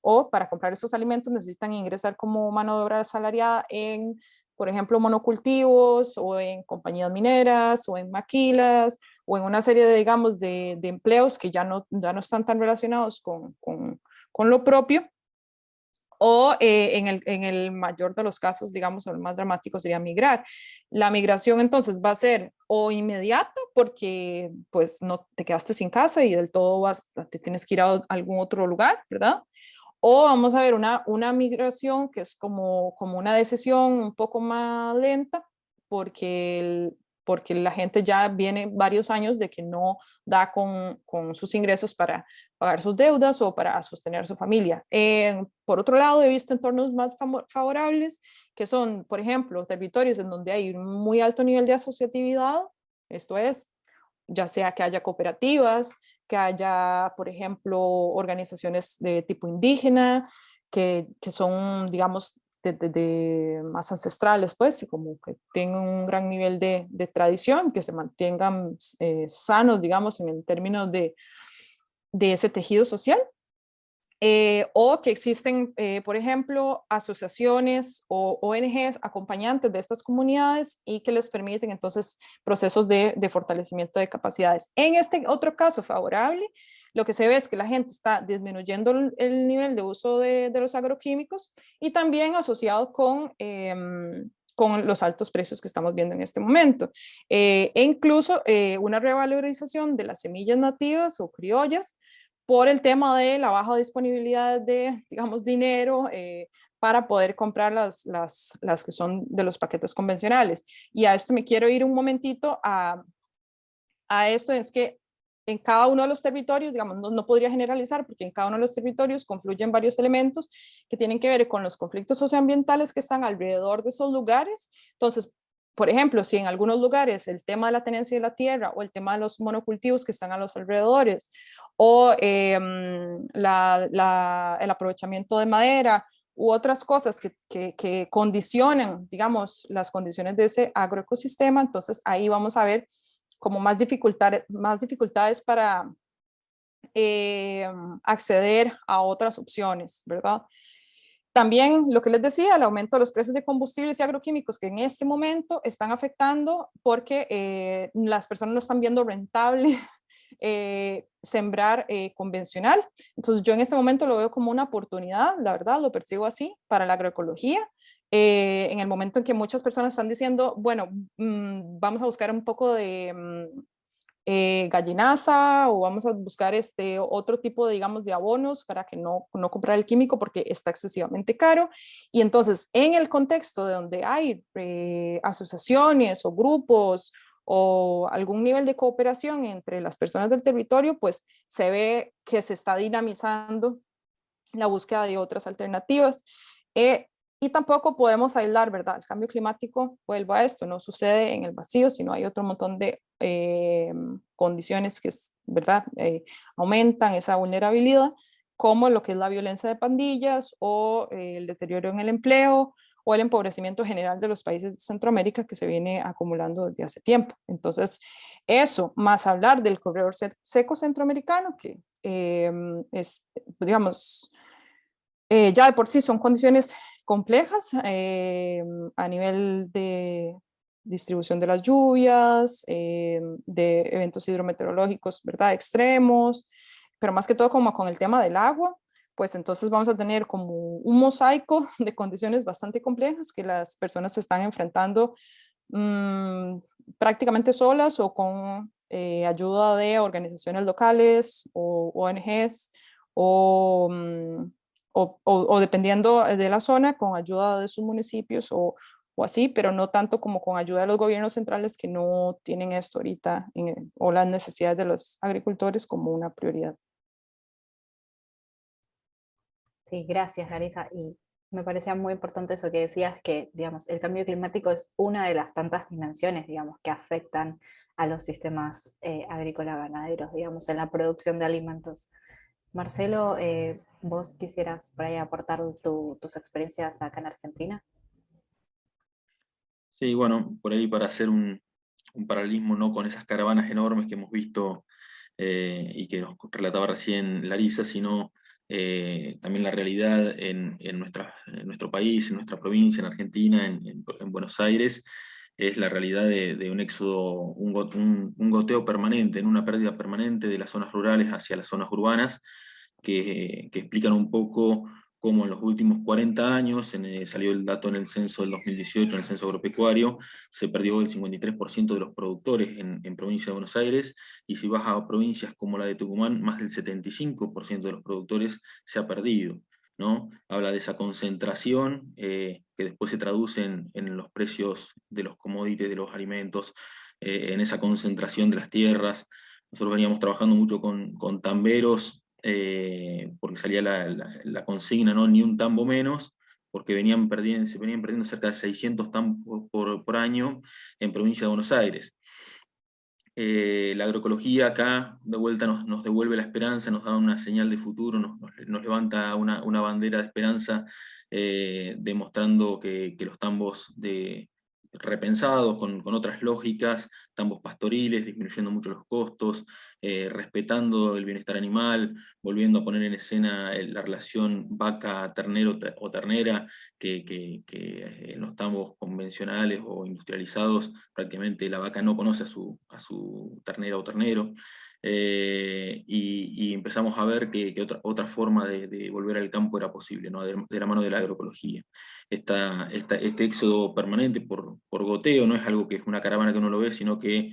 o para comprar esos alimentos necesitan ingresar como mano de obra asalariada en, por ejemplo, monocultivos, o en compañías mineras, o en maquilas, o en una serie de, digamos, de empleos que ya no están tan relacionados con lo propio. O en el mayor de los casos, digamos, o el más dramático sería migrar. La migración entonces va a ser o inmediata, porque pues no te quedaste sin casa y del todo te tienes que ir a algún otro lugar, ¿verdad? O vamos a ver una migración que es como una decisión un poco más lenta, porque la gente ya viene varios años de que no da con sus ingresos para pagar sus deudas o para sostener a su familia. Por otro lado, he visto entornos más favorables, que son, por ejemplo, territorios en donde hay un muy alto nivel de asociatividad, esto es, ya sea que haya cooperativas, que haya, por ejemplo, organizaciones de tipo indígena, que son, digamos, más ancestrales, pues, y como que tengan un gran nivel de tradición, que se mantengan sanos, digamos, en el término de ese tejido social. O que existen, por ejemplo, asociaciones o ONGs acompañantes de estas comunidades y que les permiten entonces procesos de fortalecimiento de capacidades. En este otro caso favorable, lo que se ve es que la gente está disminuyendo el nivel de uso de los agroquímicos, y también asociado con los altos precios que estamos viendo en este momento. E incluso una revalorización de las semillas nativas o criollas, por el tema de la baja disponibilidad de, digamos, dinero para poder comprar las que son de los paquetes convencionales. Y a esto me quiero ir un momentito a esto, es que en cada uno de los territorios, digamos, no podría generalizar, porque en cada uno de los territorios confluyen varios elementos que tienen que ver con los conflictos socioambientales que están alrededor de esos lugares. Entonces, por ejemplo, si en algunos lugares el tema de la tenencia de la tierra, o el tema de los monocultivos que están a los alrededores, o el aprovechamiento de madera, u otras cosas que condicionan, digamos, las condiciones de ese agroecosistema, entonces ahí vamos a ver como más dificultades para acceder a otras opciones, ¿verdad? También lo que les decía, el aumento de los precios de combustibles y agroquímicos, que en este momento están afectando porque las personas no están viendo rentable sembrar convencional. Entonces yo en este momento lo veo como una oportunidad, la verdad, lo percibo así, para la agroecología. En el momento en que muchas personas están diciendo, bueno, vamos a buscar un poco de gallinaza, o vamos a buscar otro tipo de, digamos, de abonos para que no comprar el químico porque está excesivamente caro. Y entonces, en el contexto de donde hay asociaciones o grupos o algún nivel de cooperación entre las personas del territorio, pues se ve que se está dinamizando la búsqueda de otras alternativas. Y tampoco podemos aislar, ¿verdad? El cambio climático, vuelvo a esto, no sucede en el vacío, sino hay otro montón de condiciones que, ¿verdad? Aumentan esa vulnerabilidad, como lo que es la violencia de pandillas, o el deterioro en el empleo, o el empobrecimiento general de los países de Centroamérica, que se viene acumulando desde hace tiempo. Entonces, eso, más hablar del corredor seco centroamericano, que es, digamos, ya de por sí son condiciones complejas a nivel de distribución de las lluvias, de eventos hidrometeorológicos, ¿verdad?, extremos, pero más que todo como con el tema del agua, pues entonces vamos a tener como un mosaico de condiciones bastante complejas que las personas se están enfrentando prácticamente solas, o con ayuda de organizaciones locales o ONGs, o dependiendo de la zona, con ayuda de sus municipios o así, pero no tanto como con ayuda de los gobiernos centrales, que no tienen esto ahorita o las necesidades de los agricultores como una prioridad. Sí, gracias, Larisa. Y Me parecía muy importante eso que decías, que digamos, el cambio climático es una de las tantas dimensiones, digamos, que afectan a los sistemas agrícola-ganaderos, digamos, en la producción de alimentos. Marcelo, ¿vos quisieras por ahí aportar tus experiencias acá en Argentina? Sí, bueno, por ahí para hacer un paralelismo, ¿no?, con esas caravanas enormes que hemos visto y que nos relataba recién Larisa, sino también la realidad en nuestro país, en nuestra provincia, en Argentina, en Buenos Aires, es la realidad de un éxodo, un goteo permanente, en una pérdida permanente de las zonas rurales hacia las zonas urbanas, que explican un poco cómo en los últimos 40 años, salió el dato en el censo del 2018, en el censo agropecuario, se perdió el 53% de los productores en provincia de Buenos Aires, y si vas a provincias como la de Tucumán, más del 75% de los productores se ha perdido, ¿no? Habla de esa concentración que después se traduce en los precios de los commodities, de los alimentos, en esa concentración de las tierras. Nosotros veníamos trabajando mucho con tamberos, porque salía la consigna, ¿no?, ni un tambo menos, porque se venían perdiendo cerca de 600 tambos por año en provincia de Buenos Aires. La agroecología acá de vuelta nos devuelve la esperanza, nos da una señal de futuro, nos levanta una bandera de esperanza, demostrando que los tambos repensados con otras lógicas, tambos pastoriles, disminuyendo mucho los costos, respetando el bienestar animal, volviendo a poner en escena la relación vaca-ternero o ternera, que en los tambos convencionales o industrializados prácticamente la vaca no conoce a su ternera o ternero. Y empezamos a ver que otra forma de volver al campo era posible, ¿no?, de la mano de la agroecología. Este éxodo permanente por goteo no es algo que es una caravana que uno lo ve, sino que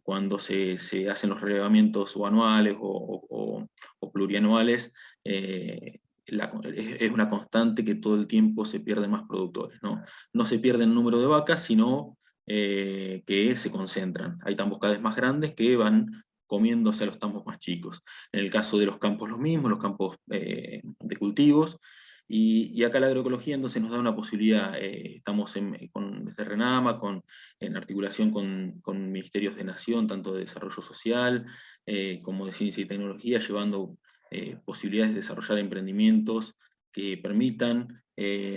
cuando se hacen los relevamientos o anuales o plurianuales, es una constante que todo el tiempo se pierden más productores, ¿no? No se pierde el número de vacas, sino que se concentran. Hay tambos cada vez más grandes que van comiéndose a los tambos más chicos. En el caso de los campos los mismos, los campos de cultivos, y acá la agroecología entonces nos da una posibilidad. Estamos desde RENAMA, en articulación con ministerios de Nación, tanto de Desarrollo Social como de Ciencia y Tecnología, llevando posibilidades de desarrollar emprendimientos que permitan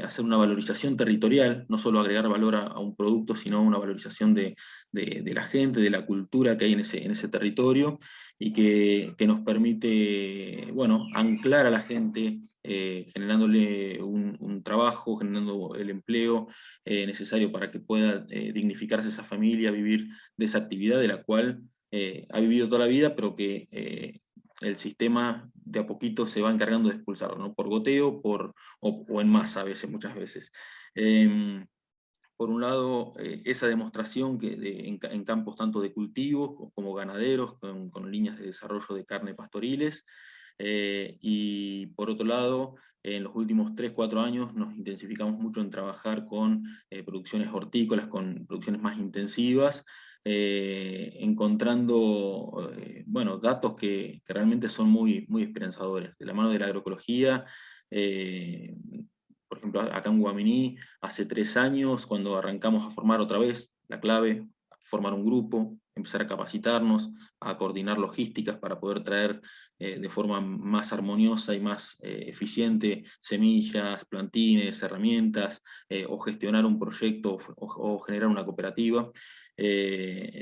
hacer una valorización territorial, no solo agregar valor a un producto, sino una valorización de la gente, de la cultura que hay en ese territorio, y que nos permite, bueno, anclar a la gente, generándole un trabajo, generando el empleo necesario para que pueda dignificarse esa familia, vivir de esa actividad de la cual ha vivido toda la vida, pero que el sistema de a poquito se va encargando de expulsarlo, ¿no?, por goteo o en masa, muchas veces. Por un lado, esa demostración en campos tanto de cultivos como ganaderos, con líneas de desarrollo de carne pastoriles, y por otro lado, en los últimos 3-4 años nos intensificamos mucho en trabajar con producciones hortícolas, con producciones más intensivas, encontrando bueno, datos que realmente son muy, muy esperanzadores. De la mano de la agroecología, por ejemplo, acá en Guaminí, hace 3 años, cuando arrancamos a formar otra vez, la clave, formar un grupo, empezar a capacitarnos, a coordinar logísticas para poder traer de forma más armoniosa y más eficiente semillas, plantines, herramientas, o gestionar un proyecto o generar una cooperativa.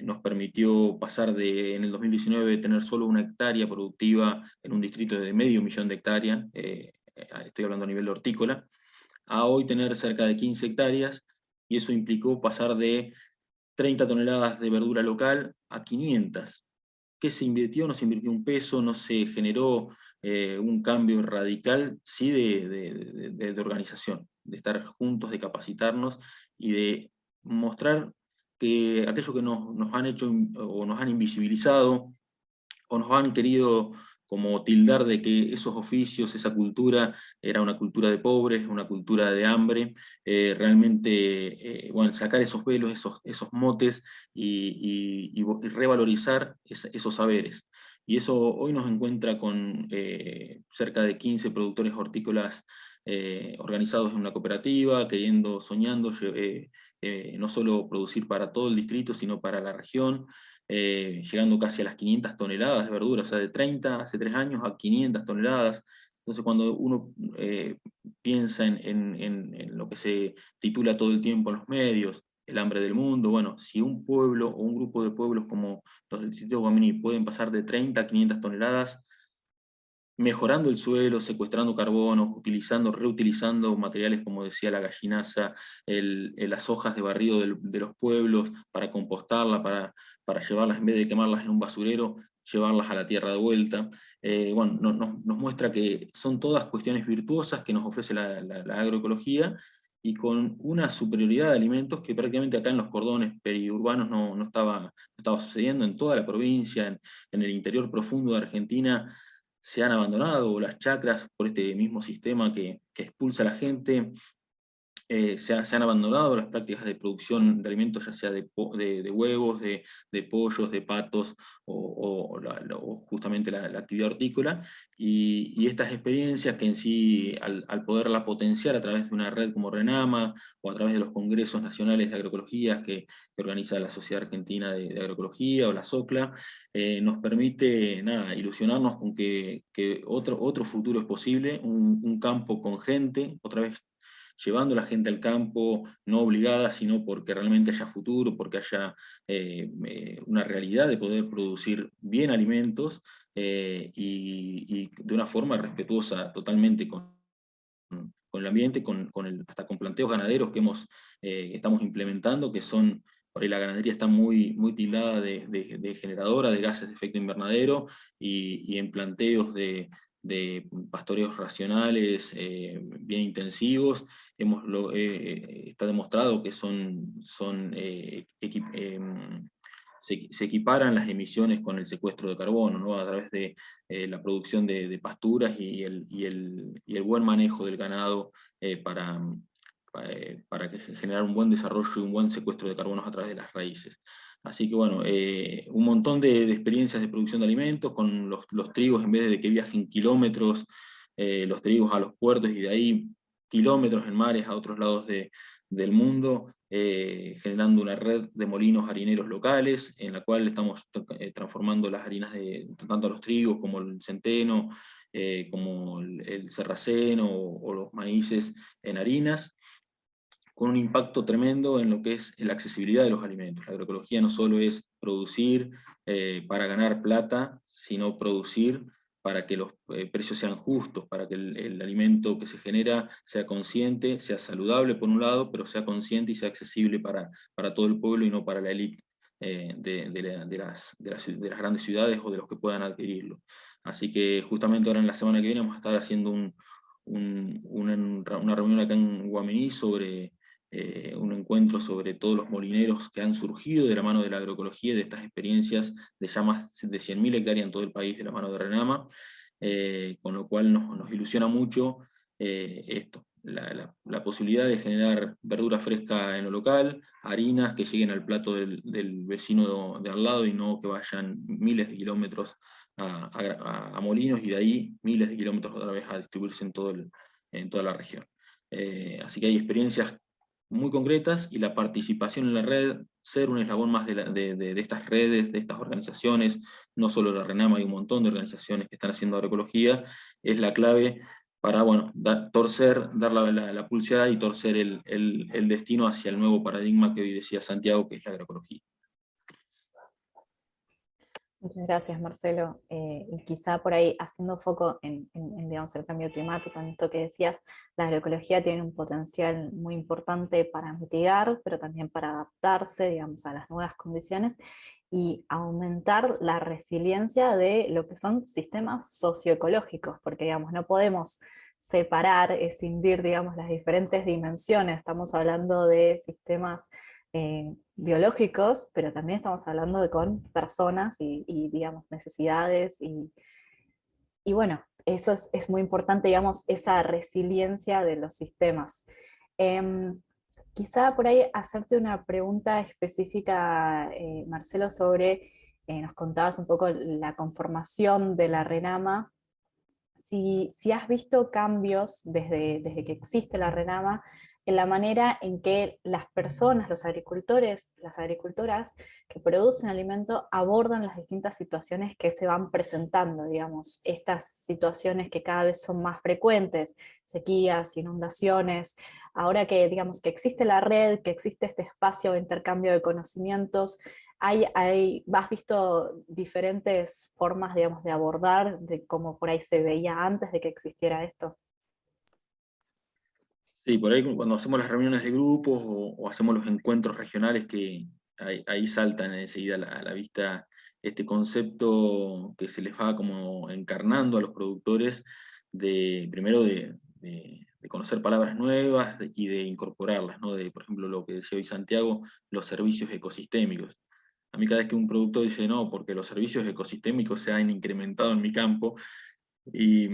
Nos permitió pasar en el 2019, tener solo 1 hectárea productiva en un distrito de 500.000 de hectáreas, estoy hablando a nivel de hortícola, a hoy tener cerca de 15 hectáreas, y eso implicó pasar de 30 toneladas de verdura local a 500. ¿Qué se invirtió? No se invirtió un peso, no se generó un cambio radical, sí, de organización, de estar juntos, de capacitarnos y de mostrar que aquello que nos han hecho o nos han invisibilizado o nos han querido como tildar de que esos oficios, esa cultura, era una cultura de pobres, una cultura de hambre, realmente, bueno, sacar esos velos, esos motes, y revalorizar esos saberes. Y eso hoy nos encuentra con cerca de 15 productores hortícolas organizados en una cooperativa, soñando, no solo producir para todo el distrito, sino para la región, llegando casi a las 500 toneladas de verdura, o sea, de 30 hace 3 años a 500 toneladas. Entonces, cuando uno piensa en lo que se titula todo el tiempo en los medios, el hambre del mundo, bueno, si un pueblo o un grupo de pueblos como los del distrito de Guaminí pueden pasar de 30 a 500 toneladas, mejorando el suelo, secuestrando carbono, reutilizando materiales como decía la gallinaza, las hojas de barrido de los pueblos para compostarla, para llevarlas, en vez de quemarlas en un basurero, llevarlas a la tierra de vuelta. Bueno, nos muestra que son todas cuestiones virtuosas que nos ofrece la agroecología, y con una superioridad de alimentos que prácticamente acá en los cordones periurbanos no estaba sucediendo. En toda la provincia, en el interior profundo de Argentina, se han abandonado las chacras por este mismo sistema que expulsa a la gente. Se han abandonado las prácticas de producción de alimentos, ya sea de huevos, de pollos, de patos, o justamente la actividad hortícola, y estas experiencias que en sí, al poderla potenciar a través de una red como RENAMA, o a través de los congresos nacionales de agroecología que organiza la Sociedad Argentina de Agroecología, o la SOCLA, nos permite ilusionarnos con que otro futuro es posible, un campo con gente, otra vez llevando a la gente al campo, no obligada, sino porque realmente haya futuro, porque haya una realidad de poder producir bien alimentos, y de una forma respetuosa totalmente con el ambiente, hasta con planteos ganaderos que estamos implementando, que son, por ahí la ganadería está muy tildada de generadora de gases de efecto invernadero, y en planteos de pastoreos racionales bien intensivos, está demostrado que se equiparan las emisiones con el secuestro de carbono, ¿no? A través de la producción de pasturas y el buen manejo del ganado, para generar un buen desarrollo y un buen secuestro de carbonos a través de las raíces. Así que bueno, un montón de experiencias de producción de alimentos, con los trigos, en vez de que viajen kilómetros, los trigos a los puertos, y de ahí kilómetros en mares a otros lados del mundo, generando una red de molinos harineros locales, en la cual estamos transformando las harinas tanto los trigos como el centeno, como el sarraceno, o los maíces, en harinas, con un impacto tremendo en lo que es la accesibilidad de los alimentos. La agroecología no solo es producir para ganar plata, sino producir para que los precios sean justos, para que el alimento que se genera sea consciente, sea saludable por un lado, pero sea consciente y sea accesible para todo el pueblo, y no para la élite de las grandes ciudades, o de los que puedan adquirirlo. Así que justamente ahora, en la semana que viene, vamos a estar haciendo una reunión acá en Guaminí sobre un encuentro sobre todos los molineros que han surgido de la mano de la agroecología, y de estas experiencias de ya más de 100.000 hectáreas en todo el país, de la mano de RENAMA, con lo cual nos ilusiona mucho esto, la posibilidad de generar verdura fresca en lo local, harinas que lleguen al plato del vecino de al lado, y no que vayan miles de kilómetros a molinos, y de ahí miles de kilómetros otra vez a distribuirse en toda la región. Así que hay experiencias muy concretas, y la participación en la red, ser un eslabón más de estas redes, de estas organizaciones, no solo la RENAMA, hay un montón de organizaciones que están haciendo agroecología, es la clave para, bueno, dar la pulseada, y torcer el destino hacia el nuevo paradigma que hoy decía Santiago, que es la agroecología. Muchas gracias, Marcelo. Y quizá por ahí, haciendo foco digamos, el cambio climático, en esto que decías, la agroecología tiene un potencial muy importante para mitigar, pero también para adaptarse, digamos, a las nuevas condiciones, y aumentar la resiliencia de lo que son sistemas socioecológicos, porque, digamos, no podemos separar, escindir, digamos, las diferentes dimensiones. Estamos hablando de sistemas biológicos, pero también estamos hablando con personas y digamos, necesidades, y bueno, eso es muy importante, digamos, esa resiliencia de los sistemas. Quizá por ahí hacerte una pregunta específica, Marcelo, sobre, nos contabas un poco la conformación de la RENAMA. si has visto cambios desde que existe la RENAMA en la manera en que las personas, los agricultores, las agricultoras que producen alimento abordan las distintas situaciones que se van presentando, digamos, estas situaciones que cada vez son más frecuentes, sequías, inundaciones, ahora que digamos que existe la red, que existe este espacio de intercambio de conocimientos, ¿has visto diferentes formas, digamos, de abordar, de cómo por ahí se veía antes de que existiera esto? Sí, por ahí cuando hacemos las reuniones de grupos o hacemos los encuentros regionales, que ahí saltan enseguida a la vista este concepto que se les va como encarnando a los productores, primero de conocer palabras nuevas y de incorporarlas, ¿no? Por ejemplo, lo que decía hoy Santiago, los servicios ecosistémicos. A mí cada vez que un productor dice, no, porque los servicios ecosistémicos se han incrementado en mi campo, y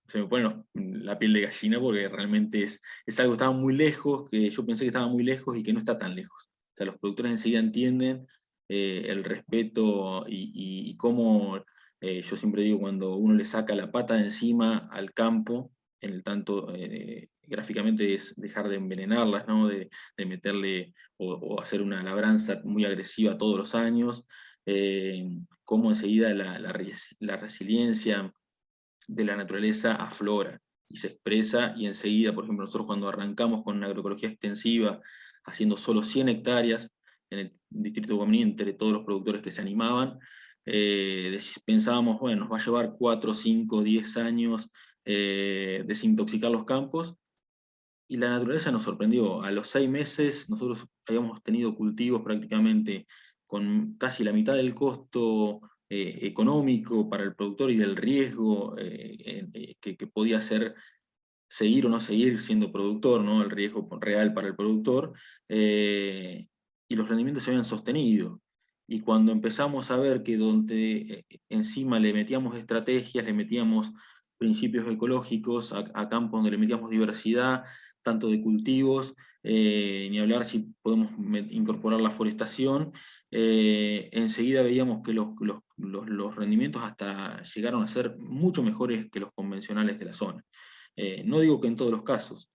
se me pone la piel de gallina, porque realmente es algo que estaba muy lejos, que yo pensé que estaba muy lejos y que no está tan lejos. O sea, los productores enseguida entienden el respeto y cómo, yo siempre digo, cuando uno le saca la pata de encima al campo, en el tanto gráficamente es dejar de envenenarlas, ¿no? de meterle o hacer una labranza muy agresiva todos los años, cómo enseguida la resiliencia de la naturaleza aflora y se expresa, y enseguida, por ejemplo, nosotros cuando arrancamos con una agroecología extensiva, haciendo solo 100 hectáreas en el distrito de Guaminí, entre todos los productores que se animaban, pensábamos, bueno, nos va a llevar 4, 5, 10 años desintoxicar los campos, y la naturaleza nos sorprendió. A los 6 meses nosotros habíamos tenido cultivos prácticamente con casi la mitad del costo económico para el productor y del riesgo que podía ser seguir o no seguir siendo productor, ¿no? El riesgo real para el productor, y los rendimientos se habían sostenido. Y cuando empezamos a ver que donde encima le metíamos estrategias, le metíamos principios ecológicos a campos donde le metíamos diversidad, tanto de cultivos, ni hablar si podemos incorporar la forestación, enseguida veíamos que los rendimientos hasta llegaron a ser mucho mejores que los convencionales de la zona. No digo que en todos los casos,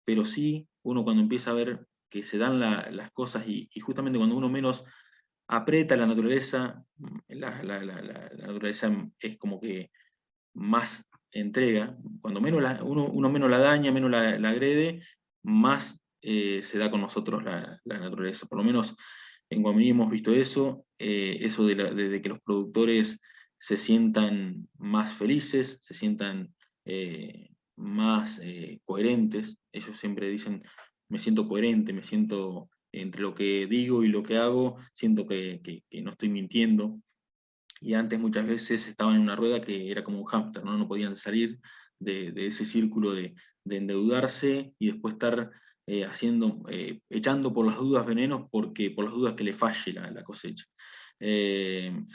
pero sí uno cuando empieza a ver que se dan las cosas y justamente cuando uno menos aprieta la naturaleza, la naturaleza es como que más entrega. Cuando menos uno menos la daña, menos la agrede, más se da con nosotros la naturaleza. Por lo menos en Guaminí hemos visto eso de que los productores se sientan más felices, se sientan más coherentes. Ellos siempre dicen, me siento coherente, me siento entre lo que digo y lo que hago, siento que no estoy mintiendo. Y antes muchas veces estaban en una rueda que era como un hámster, ¿no? No podían salir de ese círculo de endeudarse y después estar echando por las dudas venenos, por las dudas que le falle la cosecha.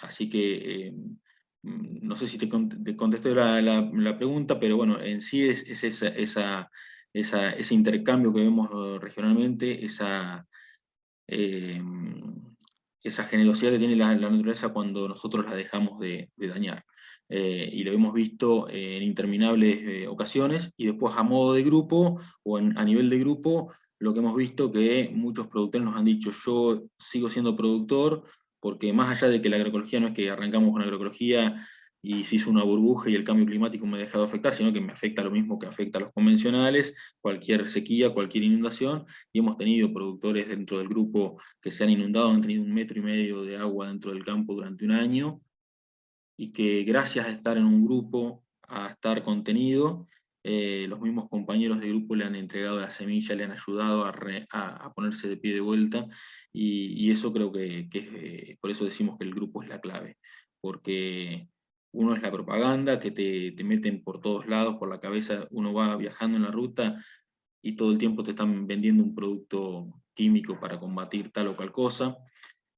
Así que no sé si te contesté la pregunta, pero bueno, en sí es ese intercambio que vemos regionalmente, eh, esa generosidad que tiene la naturaleza cuando nosotros la dejamos de dañar. Y lo hemos visto en interminables ocasiones, y después a modo de grupo o a nivel de grupo, lo que hemos visto que muchos productores nos han dicho, yo sigo siendo productor, porque más allá de que la agroecología no es que arrancamos con agroecología y se hizo una burbuja y el cambio climático me ha dejado afectar, sino que me afecta lo mismo que afecta a los convencionales, cualquier sequía, cualquier inundación, y hemos tenido productores dentro del grupo que se han inundado, han tenido 1,5 metros de agua dentro del campo durante un año, y que gracias a estar en un grupo, a estar contenido, los mismos compañeros de grupo le han entregado la semilla, le han ayudado a ponerse de pie de vuelta, y eso creo que por eso decimos que el grupo es la clave, porque uno es la propaganda que te meten por todos lados, por la cabeza, uno va viajando en la ruta y todo el tiempo te están vendiendo un producto químico para combatir tal o cual cosa,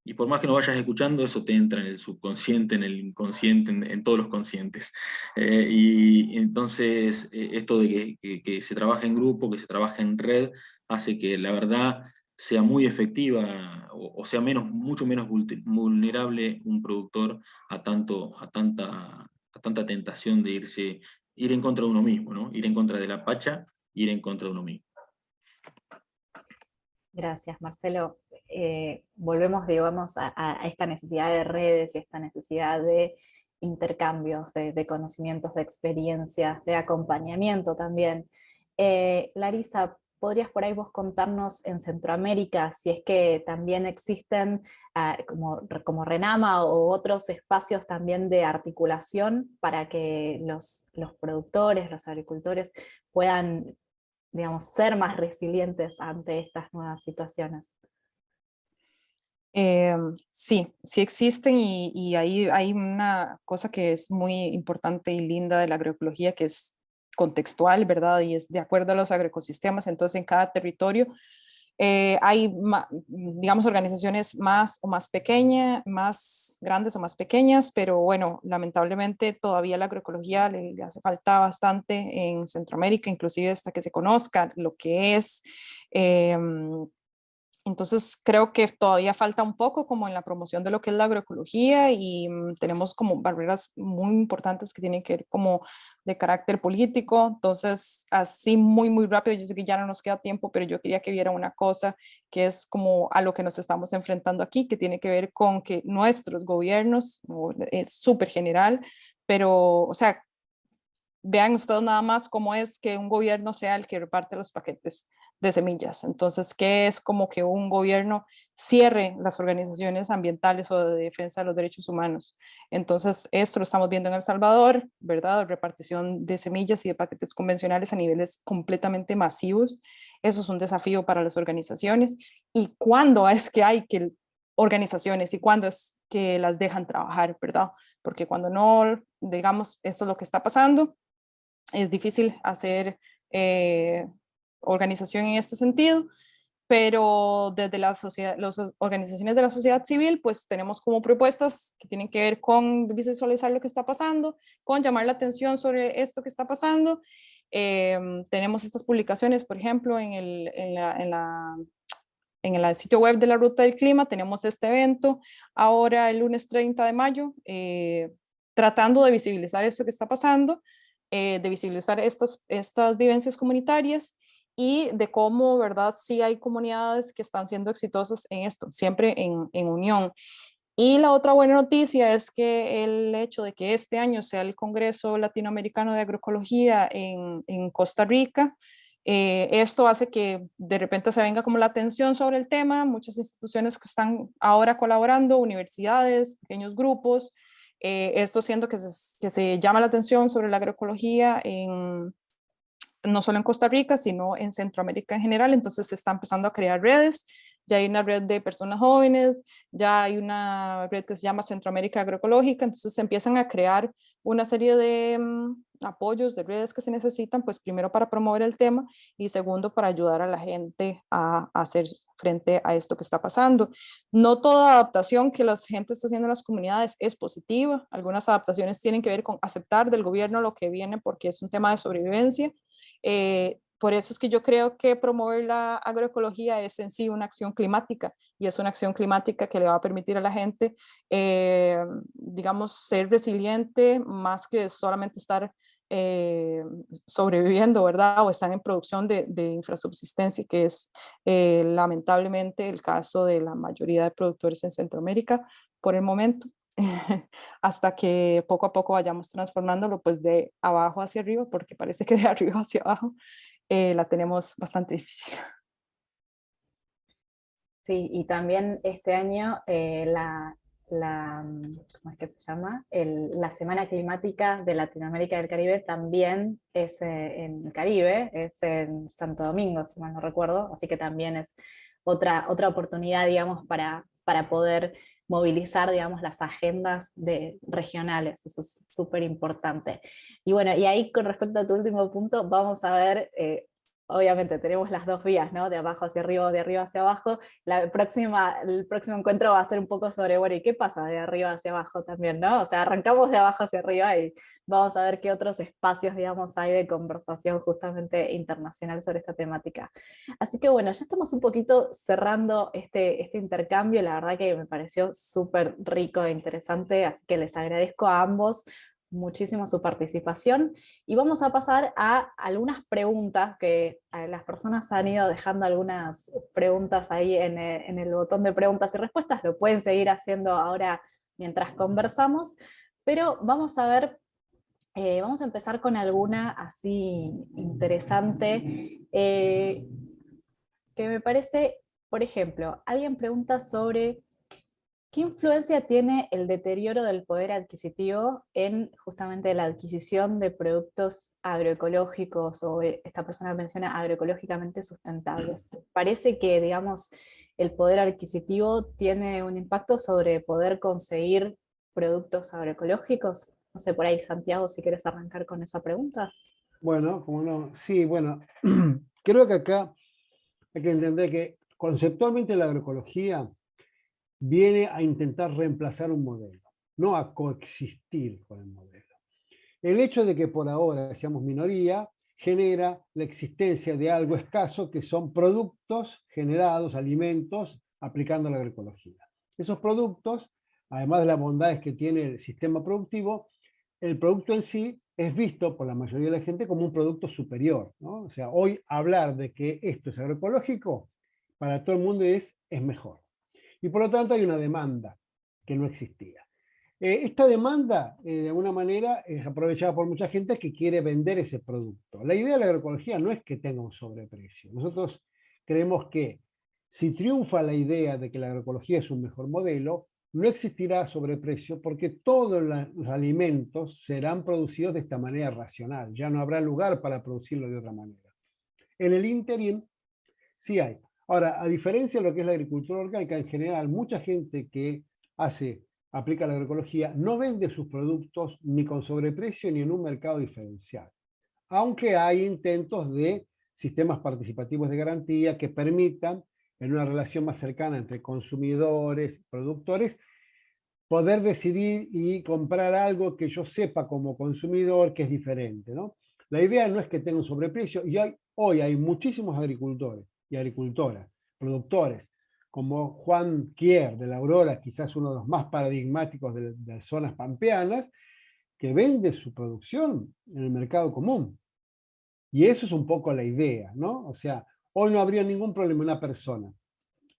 y por más que no vayas escuchando, eso te entra en el subconsciente, en el inconsciente, en todos los conscientes. Y entonces esto de que se trabaja en grupo, que se trabaja en red, hace que la verdad sea muy efectiva, o sea mucho menos vulnerable un productor a tanta tentación de irse ir en contra de uno mismo, ¿no? Ir en contra de la Pacha, ir en contra de uno mismo. Gracias, Marcelo. Volvemos, digamos, a esta necesidad de redes y esta necesidad de intercambios, de conocimientos, de experiencias, de acompañamiento también. Larisa, ¿podrías por ahí vos contarnos en Centroamérica si es que también existen como RENAMA o otros espacios también de articulación para que los productores, los agricultores puedan, digamos, ser más resilientes ante estas nuevas situaciones? Sí, sí existen y ahí hay una cosa que es muy importante y linda de la agroecología, que es contextual, ¿verdad? Y es de acuerdo a los agroecosistemas. Entonces, en cada territorio hay, digamos, organizaciones más o más pequeñas, más grandes o más pequeñas, pero bueno, lamentablemente todavía la agroecología le hace falta bastante en Centroamérica, inclusive hasta que se conozca lo que es. Eh, entonces creo que todavía falta un poco como en la promoción de lo que es la agroecología y tenemos como barreras muy importantes que tienen que ver como de carácter político. Entonces así muy rápido, yo sé que ya no nos queda tiempo, pero yo quería que viera una cosa que es como a lo que nos estamos enfrentando aquí, que tiene que ver con que nuestros gobiernos, es súper general, pero o sea, vean ustedes nada más cómo es que un gobierno sea el que reparte los paquetes de semillas. Entonces, ¿qué es como que un gobierno cierre las organizaciones ambientales o de defensa de los derechos humanos? Entonces, esto lo estamos viendo en El Salvador, ¿verdad? Repartición de semillas y de paquetes convencionales a niveles completamente masivos. Eso es un desafío para las organizaciones. ¿Y cuándo es que hay que organizaciones y cuándo es que las dejan trabajar, ¿verdad? Porque cuando no, digamos, esto es lo que está pasando, es difícil hacer organización en este sentido, pero desde la sociedad, las organizaciones de la sociedad civil, pues tenemos como propuestas que tienen que ver con visualizar lo que está pasando, con llamar la atención sobre esto que está pasando. Tenemos estas publicaciones, por ejemplo, en el sitio web de la Ruta del Clima, tenemos este evento ahora el lunes 30 de mayo, tratando de visibilizar esto que está pasando, de visibilizar estas vivencias comunitarias y de cómo, ¿verdad? Sí hay comunidades que están siendo exitosas en esto, siempre en unión. Y la otra buena noticia es que el hecho de que este año sea el Congreso Latinoamericano de Agroecología en Costa Rica, esto hace que de repente se venga como la atención sobre el tema, muchas instituciones que están ahora colaborando, universidades, pequeños grupos, esto haciendo que se llama la atención sobre la agroecología no solo en Costa Rica, sino en Centroamérica en general. Entonces se está empezando a crear redes, ya hay una red de personas jóvenes, ya hay una red que se llama Centroamérica Agroecológica, entonces se empiezan a crear una serie de apoyos, de redes que se necesitan, pues primero para promover el tema y segundo para ayudar a la gente a hacer frente a esto que está pasando. No toda adaptación que la gente está haciendo en las comunidades es positiva, algunas adaptaciones tienen que ver con aceptar del gobierno lo que viene porque es un tema de sobrevivencia. Por eso es que yo creo que promover la agroecología es en sí una acción climática y es una acción climática que le va a permitir a la gente, digamos, ser resiliente más que solamente estar sobreviviendo, ¿verdad? O están en producción de infrasubsistencia, que es lamentablemente el caso de la mayoría de productores en Centroamérica por el momento. Hasta que poco a poco vayamos transformándolo pues de abajo hacia arriba, porque parece que de arriba hacia abajo la tenemos bastante difícil. Sí, y también este año ¿cómo es que se llama? La Semana Climática de Latinoamérica y del Caribe también es en el Caribe, es en Santo Domingo, si mal no recuerdo, así que también es otra oportunidad, digamos, para poder movilizar, digamos, las agendas regionales, eso es súper importante. Y bueno, y ahí con respecto a tu último punto, vamos a ver, obviamente tenemos las dos vías, ¿no? De abajo hacia arriba o de arriba hacia abajo. El próximo encuentro va a ser un poco sobre, bueno, ¿y qué pasa de arriba hacia abajo también, no? O sea, arrancamos de abajo hacia arriba y vamos a ver qué otros espacios, digamos, hay de conversación justamente internacional sobre esta temática. Así que bueno, ya estamos un poquito cerrando este intercambio, la verdad que me pareció súper rico e interesante, así que les agradezco a ambos muchísimo su participación y vamos a pasar a algunas preguntas que las personas han ido dejando algunas preguntas ahí en el botón de preguntas y respuestas, lo pueden seguir haciendo ahora mientras conversamos, pero vamos a ver, vamos a empezar con alguna así interesante, que me parece, por ejemplo, alguien pregunta sobre ¿qué influencia tiene el deterioro del poder adquisitivo en justamente la adquisición de productos agroecológicos o esta persona menciona agroecológicamente sustentables? Parece que, digamos, el poder adquisitivo tiene un impacto sobre poder conseguir productos agroecológicos. No sé, por ahí, Santiago, si quieres arrancar con esa pregunta. Bueno, como no, sí, bueno, creo que acá hay que entender que conceptualmente la agroecología viene a intentar reemplazar un modelo, no a coexistir con el modelo. El hecho de que por ahora seamos minoría genera la existencia de algo escaso que son productos generados, alimentos, aplicando la agroecología. Esos productos, además de las bondades que tiene el sistema productivo, el producto en sí es visto por la mayoría de la gente como un producto superior, ¿no? O sea, hoy hablar de que esto es agroecológico, para todo el mundo es mejor. Y por lo tanto hay una demanda que no existía. Esta demanda, de alguna manera, es aprovechada por mucha gente que quiere vender ese producto. La idea de la agroecología no es que tenga un sobreprecio. Nosotros creemos que si triunfa la idea de que la agroecología es un mejor modelo, no existirá sobreprecio porque todos los alimentos serán producidos de esta manera racional. Ya no habrá lugar para producirlo de otra manera. En el ínterin sí hay. Ahora, a diferencia de lo que es la agricultura orgánica, en general, mucha gente que aplica la agroecología no vende sus productos ni con sobreprecio ni en un mercado diferencial. Aunque hay intentos de sistemas participativos de garantía que permitan, en una relación más cercana entre consumidores y productores, poder decidir y comprar algo que yo sepa como consumidor que es diferente, ¿no? La idea no es que tenga un sobreprecio, y hoy hay muchísimos agricultores y agricultoras, productores, como Juan Kier de la Aurora, quizás uno de los más paradigmáticos de zonas pampeanas, que vende su producción en el mercado común. Y eso es un poco la idea, ¿no? O sea, hoy no habría ningún problema una persona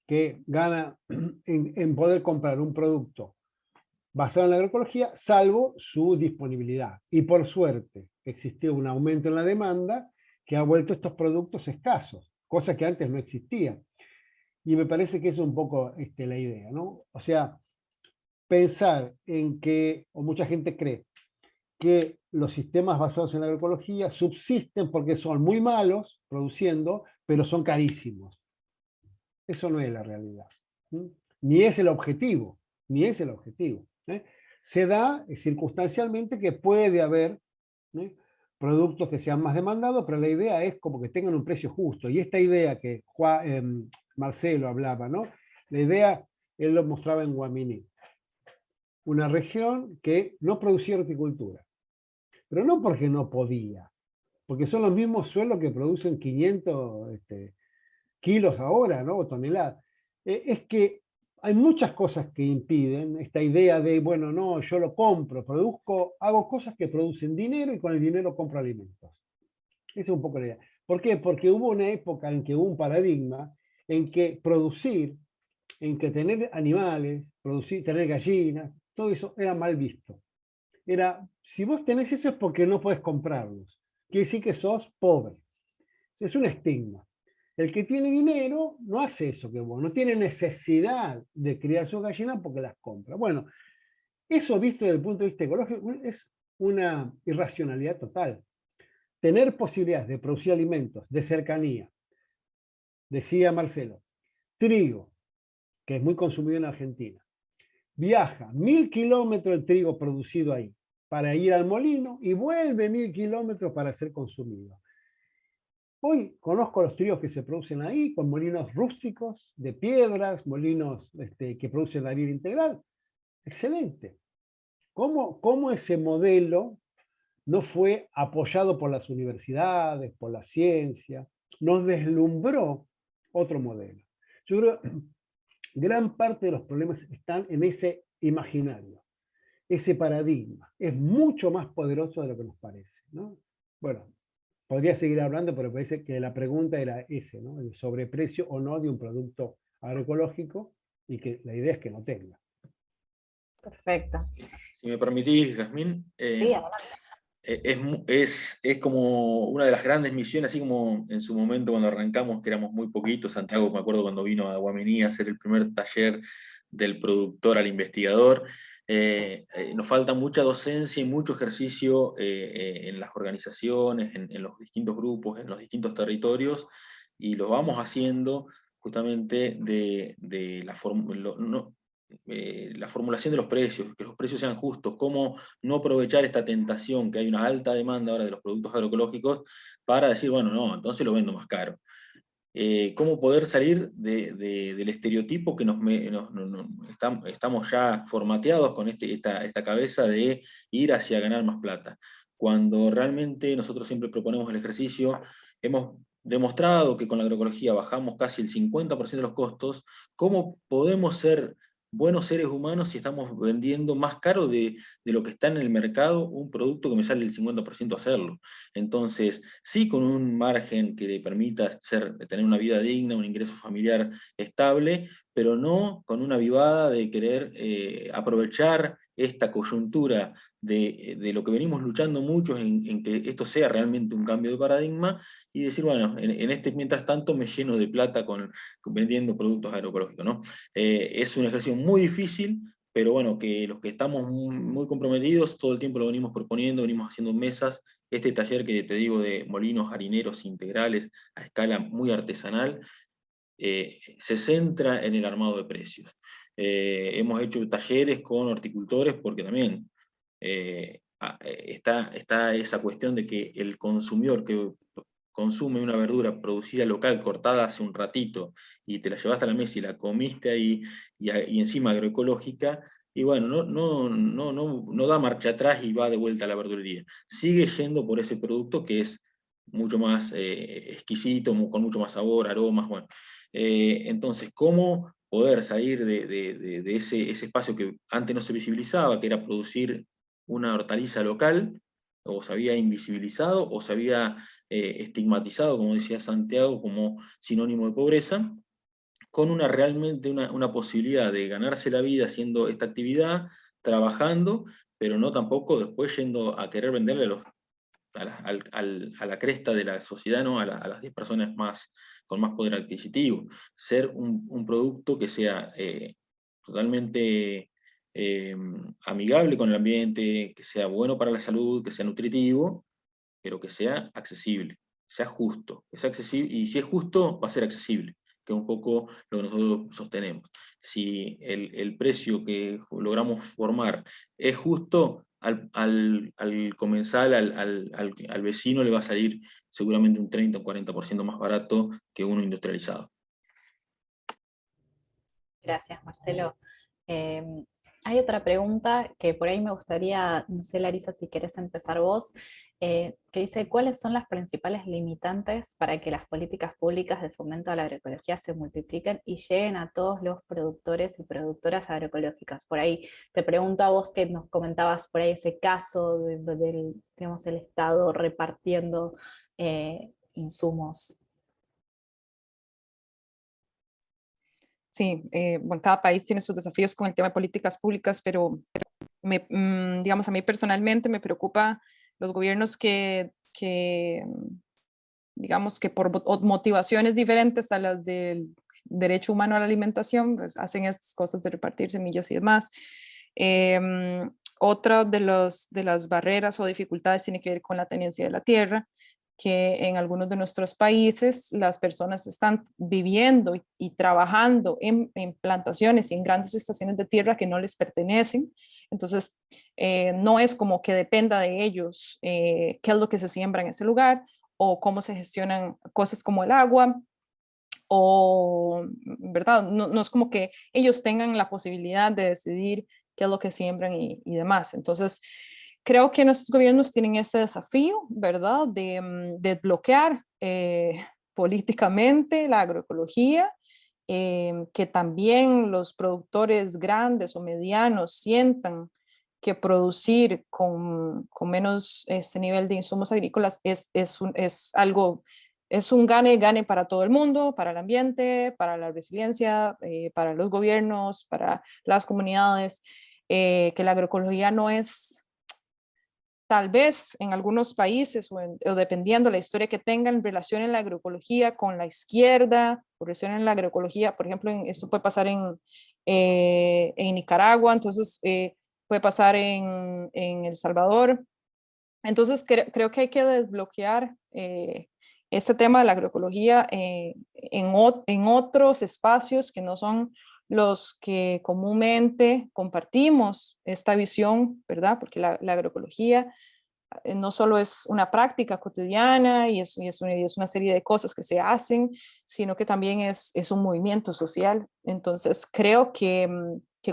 que gana en poder comprar un producto basado en la agroecología, salvo su disponibilidad. Y por suerte, existió un aumento en la demanda que ha vuelto estos productos escasos, cosa que antes no existía. Y me parece que es un poco la idea, ¿no? O sea, pensar en que, o mucha gente cree, que los sistemas basados en la agroecología subsisten porque son muy malos produciendo, pero son carísimos. Eso no es la realidad. Ni es el objetivo, ni es el objetivo. Se da circunstancialmente que puede haber productos que sean más demandados, pero la idea es como que tengan un precio justo. Y esta idea que Marcelo hablaba, ¿no? La idea, él lo mostraba en Guaminí, una región que no producía horticultura, pero no porque no podía, porque son los mismos suelos que producen 500 kilos ahora, ¿no? O toneladas. Es que hay muchas cosas que impiden esta idea de, bueno, no, yo lo compro, produzco, hago cosas que producen dinero y con el dinero compro alimentos. Esa es un poco la idea. ¿Por qué? Porque hubo una época en que hubo un paradigma en que producir, en que tener animales, producir, tener gallinas, todo eso era mal visto. Era, si vos tenés eso es porque no podés comprarlos. Quiere decir que sos pobre. Es un estigma. El que tiene dinero no hace eso que vos, no tiene necesidad de criar sus gallinas porque las compra. Bueno, eso visto desde el punto de vista ecológico es una irracionalidad total. Tener posibilidades de producir alimentos de cercanía, decía Marcelo, trigo, que es muy consumido en Argentina, viaja 1000 kilómetros el trigo producido ahí para ir al molino y vuelve 1000 kilómetros para ser consumido. Hoy conozco los trigos que se producen ahí, con molinos rústicos, de piedras, molinos que producen la harina integral. Excelente. ¿Cómo ese modelo no fue apoyado por las universidades, por la ciencia? Nos deslumbró otro modelo. Yo creo que gran parte de los problemas están en ese imaginario. ese paradigma. Es mucho más poderoso de lo que nos parece, ¿no? Bueno, podría seguir hablando, pero parece que la pregunta era ese, ¿no? El sobreprecio o no de un producto agroecológico, y que la idea es que no tenga. Perfecto. Si me permitís, Jazmín, Sí, adelante. es como una de las grandes misiones, así como en su momento cuando arrancamos, que éramos muy poquitos. Santiago, me acuerdo cuando vino a Guaminí a hacer el primer taller del productor al investigador. Nos falta mucha docencia y mucho ejercicio en las organizaciones, en los distintos grupos, en los distintos territorios, y lo vamos haciendo justamente de la la formulación de los precios, que los precios sean justos, cómo no aprovechar esta tentación, que hay una alta demanda ahora de los productos agroecológicos, para decir, bueno, no, entonces lo vendo más caro. Cómo poder salir del estereotipo que estamos ya formateados con esta cabeza de ir hacia ganar más plata. Cuando realmente nosotros siempre proponemos el ejercicio, hemos demostrado que con la agroecología bajamos casi el 50% de los costos. ¿Cómo podemos ser buenos seres humanos si estamos vendiendo más caro de lo que está en el mercado un producto que me sale el 50% hacerlo? Entonces, sí, con un margen que le permita tener una vida digna, un ingreso familiar estable, pero no con una vivada de querer aprovechar esta coyuntura de lo que venimos luchando muchos en que esto sea realmente un cambio de paradigma, y decir, bueno, mientras tanto me lleno de plata vendiendo productos agroecológicos, ¿no? Es un ejercicio muy difícil, pero bueno, que los que estamos muy comprometidos, todo el tiempo lo venimos proponiendo, venimos haciendo mesas. Este taller que te digo de molinos harineros integrales a escala muy artesanal, se centra en el armado de precios. Hemos hecho talleres con horticultores porque también está esa cuestión de que el consumidor que consume una verdura producida local, cortada hace un ratito, y te la llevaste a la mesa y la comiste ahí, y encima agroecológica, y bueno, no da marcha atrás y va de vuelta a la verdulería. Sigue yendo por ese producto que es mucho más exquisito, con mucho más sabor, aromas, bueno. Entonces, ¿cómo poder salir de ese espacio que antes no se visibilizaba, que era producir una hortaliza local, o se había invisibilizado, o se había estigmatizado, como decía Santiago, como sinónimo de pobreza, con realmente una posibilidad de ganarse la vida haciendo esta actividad, trabajando, pero no tampoco después yendo a querer venderle a la cresta de la sociedad, ¿no? A las 10 personas con más poder adquisitivo. Ser un producto que sea totalmente amigable con el ambiente, que sea bueno para la salud, que sea nutritivo, pero que sea accesible, sea justo, que sea accesible, y si es justo, va a ser accesible, que es un poco lo que nosotros sostenemos. Si el precio que logramos formar es justo, al comensal, al vecino le va a salir seguramente un 30 o 40% más barato que uno industrializado. Gracias, Marcelo. Hay otra pregunta que por ahí me gustaría, no sé, Larisa, si querés empezar vos, que dice, ¿cuáles son las principales limitantes para que las políticas públicas de fomento a la agroecología se multipliquen y lleguen a todos los productores y productoras agroecológicas? Por ahí te pregunto a vos que nos comentabas por ahí ese caso del, digamos, el Estado repartiendo insumos. Sí, bueno, cada país tiene sus desafíos con el tema de políticas públicas, pero digamos, a mí personalmente me preocupa los gobiernos digamos que por motivaciones diferentes a las del derecho humano a la alimentación, pues hacen estas cosas de repartir semillas y demás. Otra de las barreras o dificultades tiene que ver con la tenencia de la tierra, que en algunos de nuestros países las personas están viviendo y trabajando en plantaciones y en grandes estaciones de tierra que no les pertenecen. Entonces, no es como que dependa de ellos qué es lo que se siembra en ese lugar o cómo se gestionan cosas como el agua, o, ¿verdad? No es como que ellos tengan la posibilidad de decidir qué es lo que siembran y demás. Entonces, creo que nuestros gobiernos tienen ese desafío, ¿verdad? De bloquear políticamente la agroecología, que también los productores grandes o medianos sientan que producir con menos nivel de insumos agrícolas es un gane-gane para todo el mundo, para el ambiente, para la resiliencia, para los gobiernos, para las comunidades, que la agroecología no es, tal vez en algunos países o dependiendo la historia que tengan, relación en la agroecología con la izquierda, o relación en la agroecología, por ejemplo, esto puede pasar en Nicaragua, entonces puede pasar en El Salvador. Entonces creo que hay que desbloquear este tema de la agroecología en otros espacios que no son los que comúnmente compartimos esta visión, ¿verdad? Porque la agroecología no solo es una práctica cotidiana y es una serie de cosas que se hacen, sino que también es un movimiento social. Entonces creo que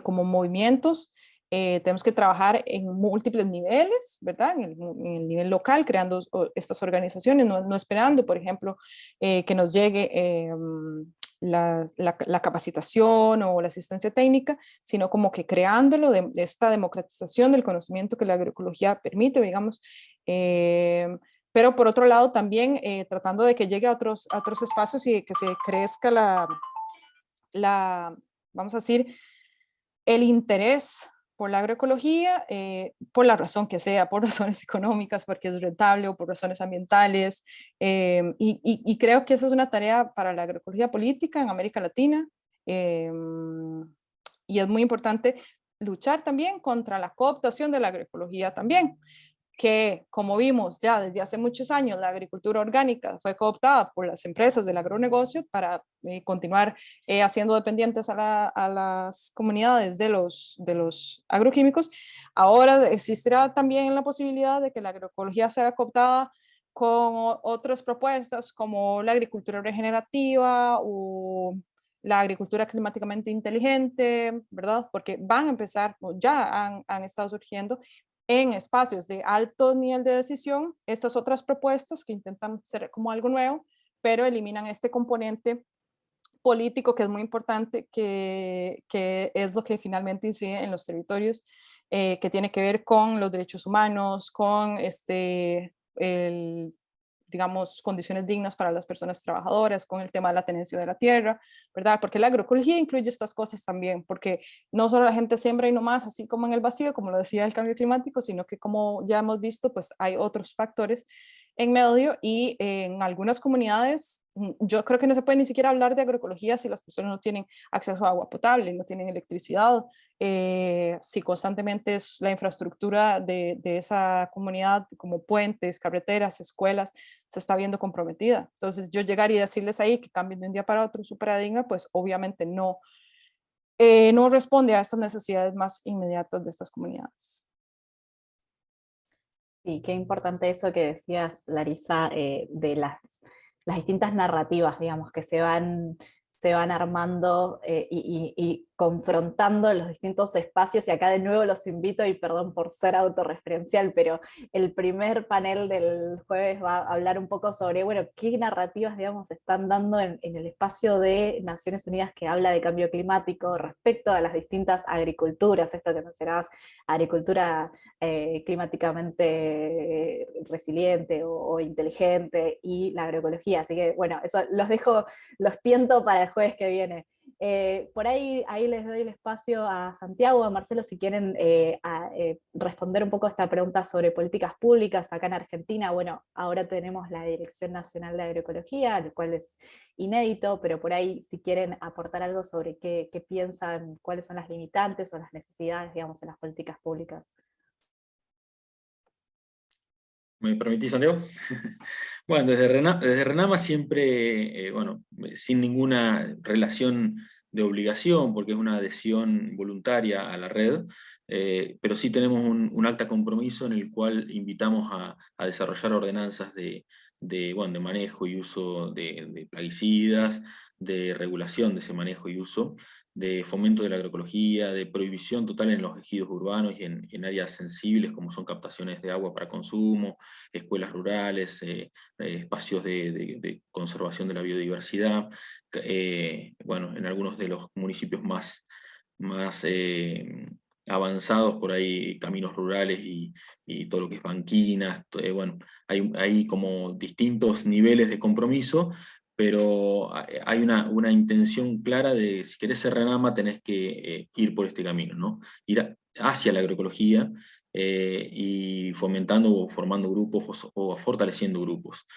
como movimientos tenemos que trabajar en múltiples niveles, ¿verdad? En el nivel local, creando estas organizaciones, no esperando, por ejemplo, que nos llegue la capacitación o la asistencia técnica, sino como que creándolo de esta democratización del conocimiento que la agroecología permite, digamos, pero por otro lado también tratando de que llegue a otros espacios y que se crezca vamos a decir, el interés por la agroecología, por la razón que sea, por razones económicas, porque es rentable o por razones ambientales. Y creo que eso es una tarea para la agroecología política en América Latina. Y es muy importante luchar también contra la cooptación de la agroecología también, que como vimos ya desde hace muchos años, la agricultura orgánica fue cooptada por las empresas del agronegocio para continuar haciendo dependientes a las comunidades de los agroquímicos. Ahora existirá también la posibilidad de que la agroecología sea cooptada con otras propuestas como la agricultura regenerativa o la agricultura climáticamente inteligente, ¿verdad? Porque van a empezar, ya han estado surgiendo en espacios de alto nivel de decisión estas otras propuestas que intentan ser como algo nuevo, pero eliminan este componente político que es muy importante, que es lo que finalmente incide en los territorios, que tiene que ver con los derechos humanos, con digamos, condiciones dignas para las personas trabajadoras, con el tema de la tenencia de la tierra, ¿verdad? Porque la agroecología incluye estas cosas también, porque no solo la gente siembra y no más, así como en el vacío, como lo decía el cambio climático, sino que como ya hemos visto, pues hay otros factores en medio y en algunas comunidades yo creo que no se puede ni siquiera hablar de agroecología si las personas no tienen acceso a agua potable, no tienen electricidad, si constantemente es la infraestructura de esa comunidad como puentes, carreteras, escuelas, se está viendo comprometida. Entonces yo llegar y decirles ahí que cambien de un día para otro su paradigma, pues obviamente no responde a estas necesidades más inmediatas de estas comunidades. Sí, qué importante eso que decías, Larisa, de las distintas narrativas, digamos, que se van armando y confrontando los distintos espacios, y acá de nuevo los invito, y perdón por ser autorreferencial, pero el primer panel del jueves va a hablar un poco sobre, bueno, qué narrativas, digamos, están dando en el espacio de Naciones Unidas que habla de cambio climático respecto a las distintas agriculturas, esto que mencionabas, agricultura climáticamente resiliente o inteligente, y la agroecología. Así que bueno, eso los tiento para el jueves que viene. Por ahí les doy el espacio a Santiago, a Marcelo, si quieren responder un poco a esta pregunta sobre políticas públicas acá en Argentina. Bueno, ahora tenemos la Dirección Nacional de Agroecología, lo cual es inédito, pero por ahí si quieren aportar algo sobre qué piensan, cuáles son las limitantes o las necesidades, digamos, en las políticas públicas. ¿Me permitís, Santiago? Bueno, desde Renama siempre, bueno, sin ninguna relación de obligación, porque es una adhesión voluntaria a la red, pero sí tenemos un alto compromiso en el cual invitamos a desarrollar ordenanzas de manejo y uso de plaguicidas, de regulación de ese manejo y uso, de fomento de la agroecología, de prohibición total en los ejidos urbanos y en áreas sensibles como son captaciones de agua para consumo, escuelas rurales, espacios de conservación de la biodiversidad, bueno, en algunos de los municipios más avanzados por ahí, caminos rurales y todo lo que es banquinas, bueno, hay como distintos niveles de compromiso, pero hay una intención clara de, si querés ser Renama, tenés que ir por este camino, ¿no? Ir hacia la agroecología, y fomentando o formando grupos o fortaleciendo grupos.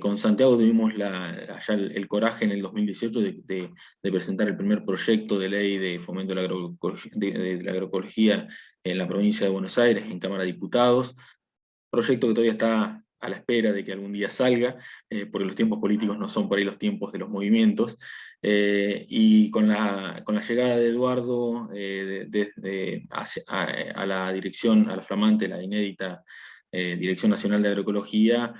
Con Santiago tuvimos allá el coraje en el 2018 de presentar el primer proyecto de ley de fomento de la agroecología en la provincia de Buenos Aires, en Cámara de Diputados, proyecto que todavía está a la espera de que algún día salga, porque los tiempos políticos no son por ahí los tiempos de los movimientos, y con la llegada de Eduardo a la dirección, a la flamante, la inédita Dirección Nacional de Agroecología,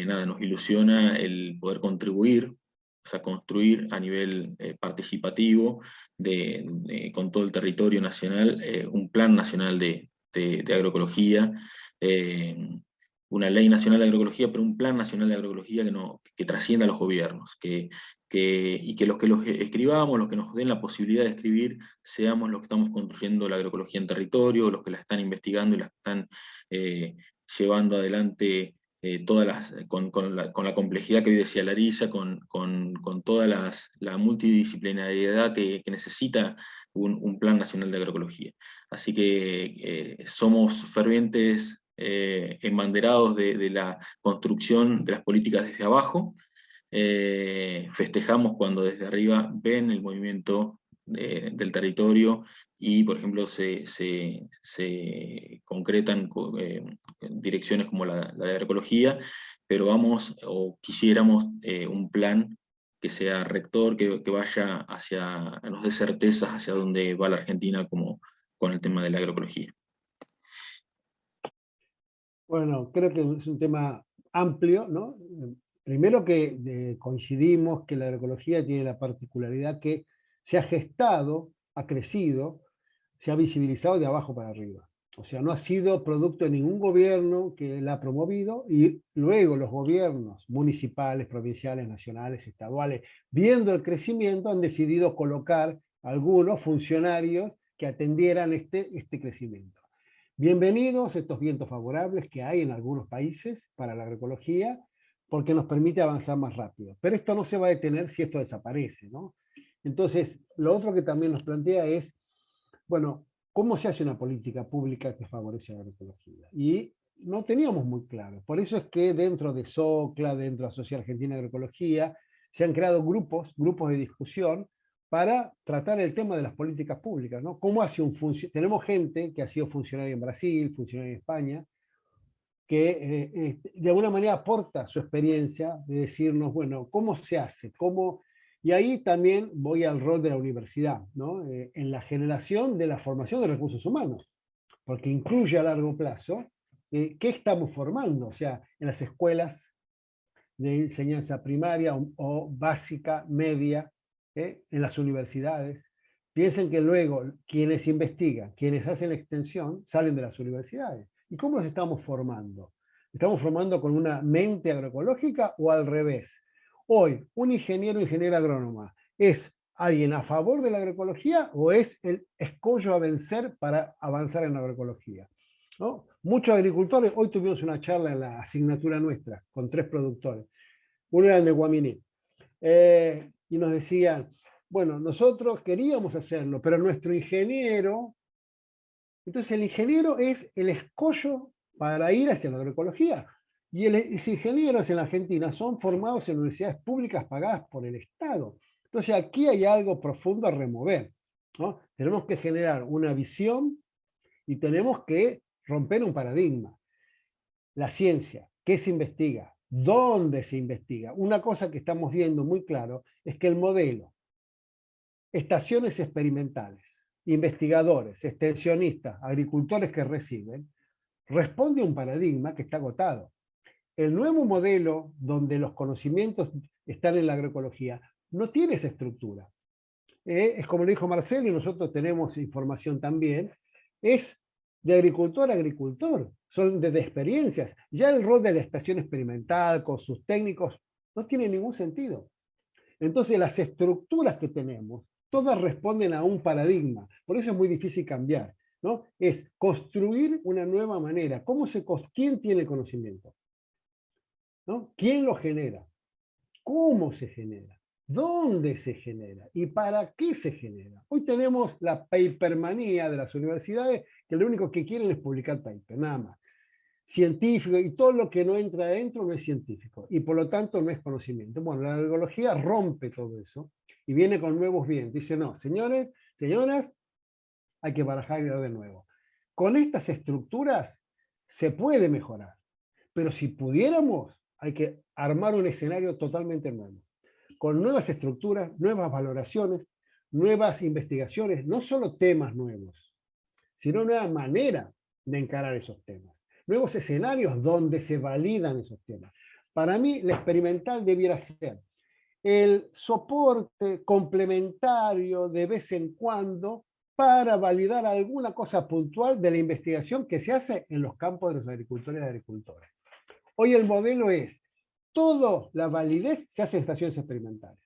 nada, nos ilusiona el poder contribuir, o sea, construir a nivel participativo con todo el territorio nacional un plan nacional de agroecología, una ley nacional de agroecología, pero un plan nacional de agroecología que trascienda a los gobiernos, y que los escribamos, los que nos den la posibilidad de escribir, seamos los que estamos construyendo la agroecología en territorio, los que la están investigando y la están llevando adelante, con la complejidad que hoy decía Larisa, con toda la multidisciplinariedad que necesita un plan nacional de agroecología. Así que somos fervientes embanderados de la construcción de las políticas desde abajo. Festejamos cuando desde arriba ven el movimiento del territorio y, por ejemplo, se concretan direcciones como la de agroecología, pero quisiéramos un plan que sea rector, que vaya nos dé certezas hacia dónde va la Argentina como con el tema de la agroecología. Bueno, creo que es un tema amplio, ¿no? Primero que coincidimos que la agroecología tiene la particularidad que se ha gestado, ha crecido, se ha visibilizado de abajo para arriba. O sea, no ha sido producto de ningún gobierno que la ha promovido, y luego los gobiernos municipales, provinciales, nacionales, estaduales, viendo el crecimiento, han decidido colocar algunos funcionarios que atendieran este crecimiento. Bienvenidos estos vientos favorables que hay en algunos países para la agroecología, porque nos permite avanzar más rápido. Pero esto no se va a detener si esto desaparece, ¿no? Entonces, lo otro que también nos plantea es, bueno, ¿cómo se hace una política pública que favorece la agroecología? Y no teníamos muy claro. Por eso es que dentro de SOCLA, dentro de la Sociedad Argentina de Agroecología, se han creado grupos de discusión para tratar el tema de las políticas públicas, ¿no? ¿Cómo hace tenemos gente que ha sido funcionaria en Brasil, funcionaria en España, que de alguna manera aporta su experiencia de decirnos, bueno, ¿cómo se hace? Y ahí también voy al rol de la universidad, ¿no? En la generación de la formación de recursos humanos, porque incluye a largo plazo qué estamos formando, o sea, en las escuelas de enseñanza primaria o básica, media, en las universidades. Piensen que luego quienes investigan, quienes hacen la extensión, salen de las universidades. ¿Y cómo los estamos formando? ¿Estamos formando con una mente agroecológica o al revés? Hoy, un ingeniero o ingeniera agrónoma, ¿es alguien a favor de la agroecología o es el escollo a vencer para avanzar en la agroecología? ¿No? Muchos agricultores, hoy tuvimos una charla en la asignatura nuestra con 3 productores, uno era de Guaminí, y nos decían, bueno, nosotros queríamos hacerlo, pero nuestro ingeniero, entonces el ingeniero es el escollo para ir hacia la agroecología. Y los ingenieros en la Argentina son formados en universidades públicas pagadas por el Estado. Entonces aquí hay algo profundo a remover, ¿no? Tenemos que generar una visión y tenemos que romper un paradigma. La ciencia, ¿qué se investiga? ¿Dónde se investiga? Una cosa que estamos viendo muy claro es que el modelo, estaciones experimentales, investigadores, extensionistas, agricultores que reciben, responde a un paradigma que está agotado. El nuevo modelo, donde los conocimientos están en la agroecología, no tiene esa estructura. Es como lo dijo Marcelo, y nosotros tenemos información también, es de agricultor a agricultor, son de experiencias. Ya el rol de la estación experimental con sus técnicos no tiene ningún sentido. Entonces las estructuras que tenemos, todas responden a un paradigma, por eso es muy difícil cambiar. ¿no? Es construir una nueva manera. ¿Quién tiene el conocimiento? ¿No? ¿Quién lo genera? ¿Cómo se genera? ¿Dónde se genera? ¿Y para qué se genera? Hoy tenemos la papermanía de las universidades, que lo único que quieren es publicar paper, nada más. Científico, y todo lo que no entra adentro no es científico, y por lo tanto no es conocimiento. Bueno, la agroecología rompe todo eso, y viene con nuevos vientos. Dice, no, señores, señoras, hay que barajar de nuevo. Con estas estructuras se puede mejorar, pero si pudiéramos, hay que armar un escenario totalmente nuevo, con nuevas estructuras, nuevas valoraciones, nuevas investigaciones, no solo temas nuevos, sino nueva manera de encarar esos temas, nuevos escenarios donde se validan esos temas. Para mí, la experimental debiera ser el soporte complementario de vez en cuando para validar alguna cosa puntual de la investigación que se hace en los campos de los agricultores y agricultoras. Hoy el modelo es, toda la validez se hace en estaciones experimentales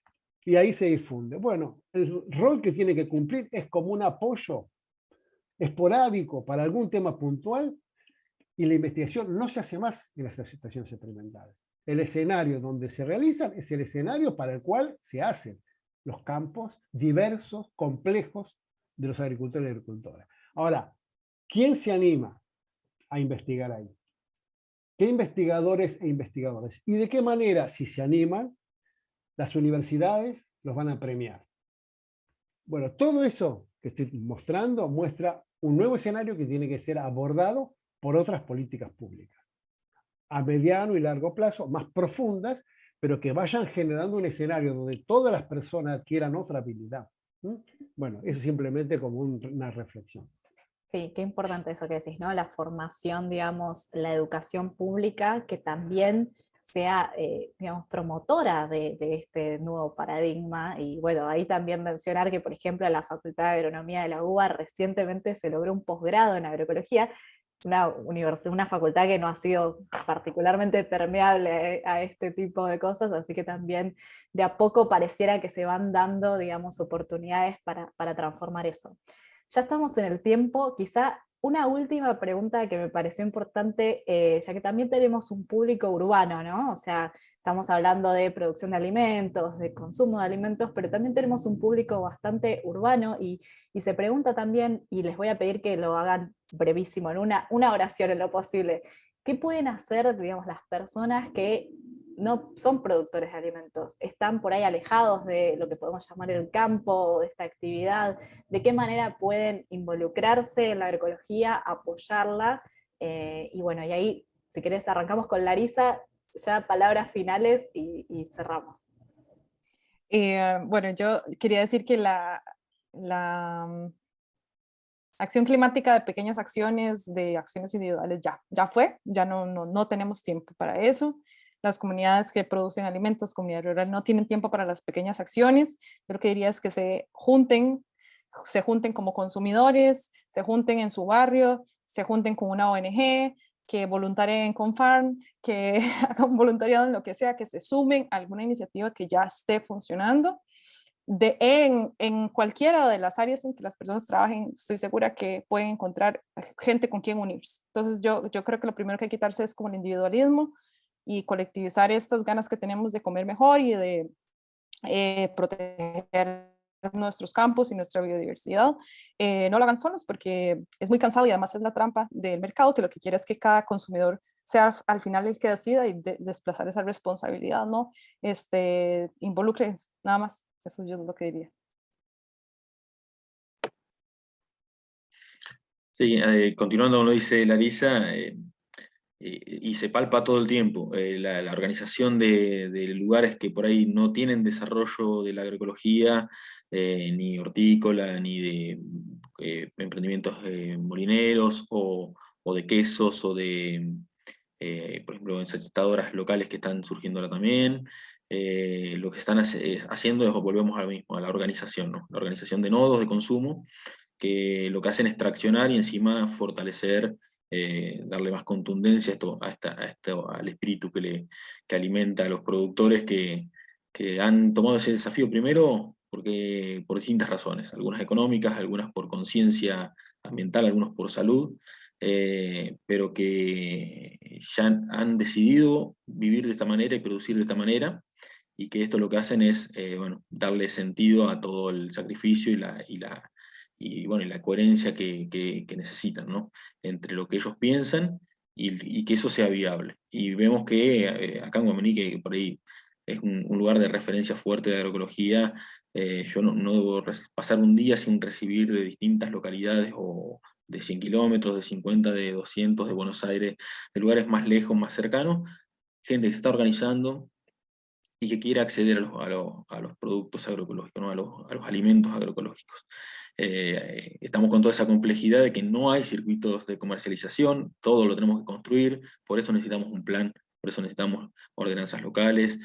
y ahí se difunde. Bueno, el rol que tiene que cumplir es como un apoyo esporádico para algún tema puntual, y la investigación no se hace más en las estaciones experimentales. El escenario donde se realizan es el escenario para el cual se hacen los campos diversos, complejos de los agricultores y agricultoras. Ahora, ¿quién se anima a investigar ahí? ¿Qué investigadores e investigadoras? ¿Y de qué manera, si se animan, las universidades los van a premiar? Bueno, todo eso que estoy mostrando muestra un nuevo escenario que tiene que ser abordado por otras políticas públicas, a mediano y largo plazo, más profundas, pero que vayan generando un escenario donde todas las personas adquieran otra habilidad. Bueno, eso simplemente como una reflexión. Sí, qué importante eso que decís, ¿no? La formación, digamos, la educación pública que también sea, digamos, promotora de este nuevo paradigma. Y bueno, ahí también mencionar que, por ejemplo, en la Facultad de Agronomía de la UBA recientemente se logró un posgrado en agroecología, una facultad que no ha sido particularmente permeable a este tipo de cosas, así que también de a poco pareciera que se van dando, digamos, oportunidades para transformar eso. Ya estamos en el tiempo, quizá una última pregunta que me pareció importante, ya que también tenemos un público urbano, ¿no? O sea, estamos hablando de producción de alimentos, de consumo de alimentos, pero también tenemos un público bastante urbano y se pregunta también, y les voy a pedir que lo hagan brevísimo, en una oración en lo posible, ¿qué pueden hacer, digamos, las personas que no son productores de alimentos, están por ahí alejados de lo que podemos llamar el campo, de esta actividad? ¿De qué manera pueden involucrarse en la agroecología, apoyarla? Y bueno, y ahí, si querés, arrancamos con Larisa, ya palabras finales y cerramos. Bueno, yo quería decir que la acción climática de pequeñas acciones, de acciones individuales, ya fue, ya no tenemos tiempo para eso. Las comunidades que producen alimentos, comunidad rural, no tienen tiempo para las pequeñas acciones. Yo lo que diría es que se junten como consumidores, se junten en su barrio, se junten con una ONG, que voluntarien con Farm, que hagan voluntariado en lo que sea, que se sumen a alguna iniciativa que ya esté funcionando. En cualquiera de las áreas en que las personas trabajen, estoy segura que pueden encontrar gente con quien unirse. Entonces yo creo que lo primero que hay que quitarse es como el individualismo y colectivizar estas ganas que tenemos de comer mejor y de proteger nuestros campos y nuestra biodiversidad. No lo hagan solos porque es muy cansado y además es la trampa del mercado, que lo que quiere es que cada consumidor sea al final el que decida y desplazar esa responsabilidad, ¿no? Involucren, nada más. Eso yo es lo que diría. Sí, continuando con lo que dice Larisa, y se palpa todo el tiempo, la organización de lugares que por ahí no tienen desarrollo de la agroecología, ni hortícola, ni de emprendimientos molineros o de quesos o de, por ejemplo, ensachadoras locales que están surgiendo ahora también. Lo que están haciendo es, volvemos a lo mismo, a la organización, ¿no? La organización de nodos de consumo, que lo que hacen es traccionar y encima fortalecer, darle más contundencia al espíritu que alimenta a los productores que han tomado ese desafío primero porque, por distintas razones, algunas económicas, algunas por conciencia ambiental, algunos por salud, pero que ya han decidido vivir de esta manera y producir de esta manera, y que esto lo que hacen es bueno, darle sentido a todo el sacrificio bueno, y la coherencia que necesitan, ¿no? Entre lo que ellos piensan y que eso sea viable. Y vemos que acá en Guamaní, que por ahí es un lugar de referencia fuerte de agroecología, yo no debo pasar un día sin recibir de distintas localidades o de 100 kilómetros, de 50, de 200, de Buenos Aires, de lugares más lejos, más cercanos, gente que se está organizando y que quiere acceder a los productos agroecológicos, ¿no? a los alimentos agroecológicos. Estamos con toda esa complejidad de que no hay circuitos de comercialización, todo lo tenemos que construir, por eso necesitamos un plan, por eso necesitamos ordenanzas locales,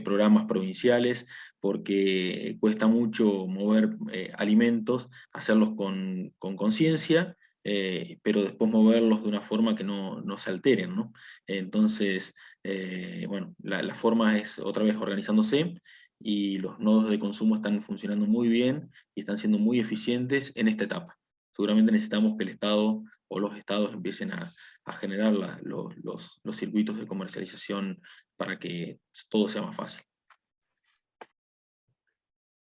programas provinciales, porque cuesta mucho mover alimentos, hacerlos con conciencia, pero después moverlos de una forma que no se alteren, ¿no? Entonces, bueno, la forma es otra vez organizándose, y los nodos de consumo están funcionando muy bien y están siendo muy eficientes en esta etapa. Seguramente necesitamos que el Estado o los estados empiecen a generar los circuitos de comercialización para que todo sea más fácil.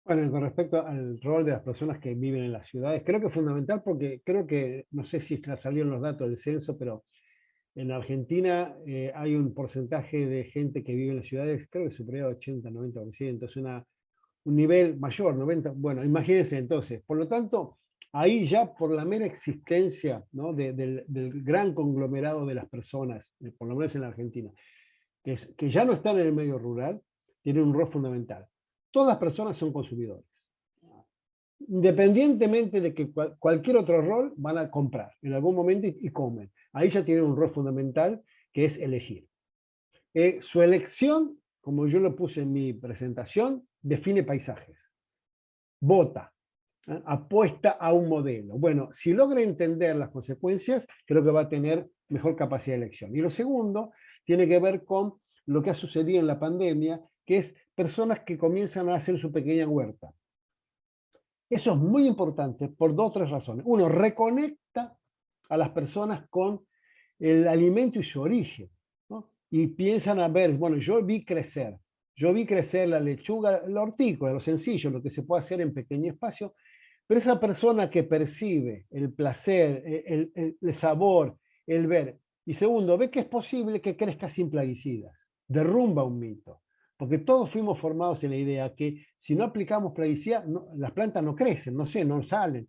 Bueno, con respecto al rol de las personas que viven en las ciudades, creo que es fundamental porque creo que, no sé si salieron los datos del censo, pero en Argentina hay un porcentaje de gente que vive en las ciudades, creo que superior al 80-90%, es un nivel mayor, 90%, bueno, imagínense entonces. Por lo tanto, ahí ya por la mera existencia, ¿no? del gran conglomerado de las personas, por lo menos en la Argentina, que ya no están en el medio rural, tienen un rol fundamental. Todas las personas son consumidores. Independientemente de que cualquier otro rol, van a comprar en algún momento y comen. Ahí ya tienen un rol fundamental, que es elegir. Su elección, como yo lo puse en mi presentación, define paisajes. Vota, apuesta a un modelo. Bueno, si logra entender las consecuencias, creo que va a tener mejor capacidad de elección. Y lo segundo tiene que ver con lo que ha sucedido en la pandemia, que es personas que comienzan a hacer su pequeña huerta. Eso es muy importante por 2 o 3 razones. Uno, reconecta a las personas con el alimento y su origen, ¿no? Y piensan a ver, bueno, yo vi crecer la lechuga, la hortícola, lo sencillo, lo que se puede hacer en pequeño espacio, pero esa persona que percibe el placer, el sabor, el ver, y segundo, ve que es posible que crezca sin plaguicidas, derrumba un mito. Porque todos fuimos formados en la idea que si no aplicamos plaguicida, las plantas no crecen, no salen.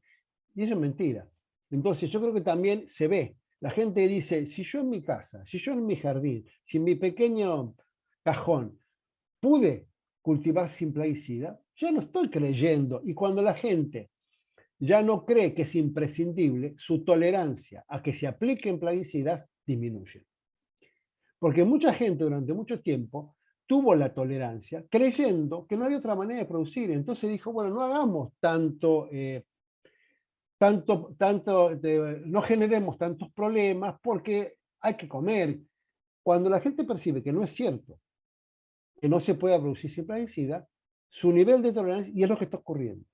Y eso es mentira. Entonces yo creo que también se ve. La gente dice, si yo en mi casa, si yo en mi jardín, si en mi pequeño cajón pude cultivar sin plaguicida, yo no estoy creyendo. Y cuando la gente ya no cree que es imprescindible, su tolerancia a que se apliquen plaguicidas disminuye. Porque mucha gente durante mucho tiempo tuvo la tolerancia creyendo que no había otra manera de producir. Entonces dijo, bueno, no hagamos no generemos tantos problemas porque hay que comer. Cuando la gente percibe que no es cierto, que no se pueda producir sin plaguicida, su nivel de tolerancia, y es lo que está ocurriendo.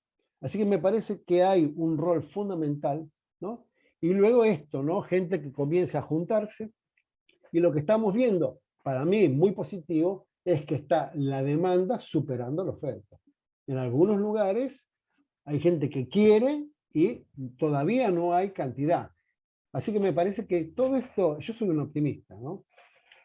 Así que me parece que hay un rol fundamental, ¿no? Y luego esto, ¿no? Gente que comienza a juntarse, y lo que estamos viendo, para mí muy positivo, es que está la demanda superando la oferta. En algunos lugares hay gente que quiere y todavía no hay cantidad. Así que me parece que todo esto, yo soy un optimista, ¿no?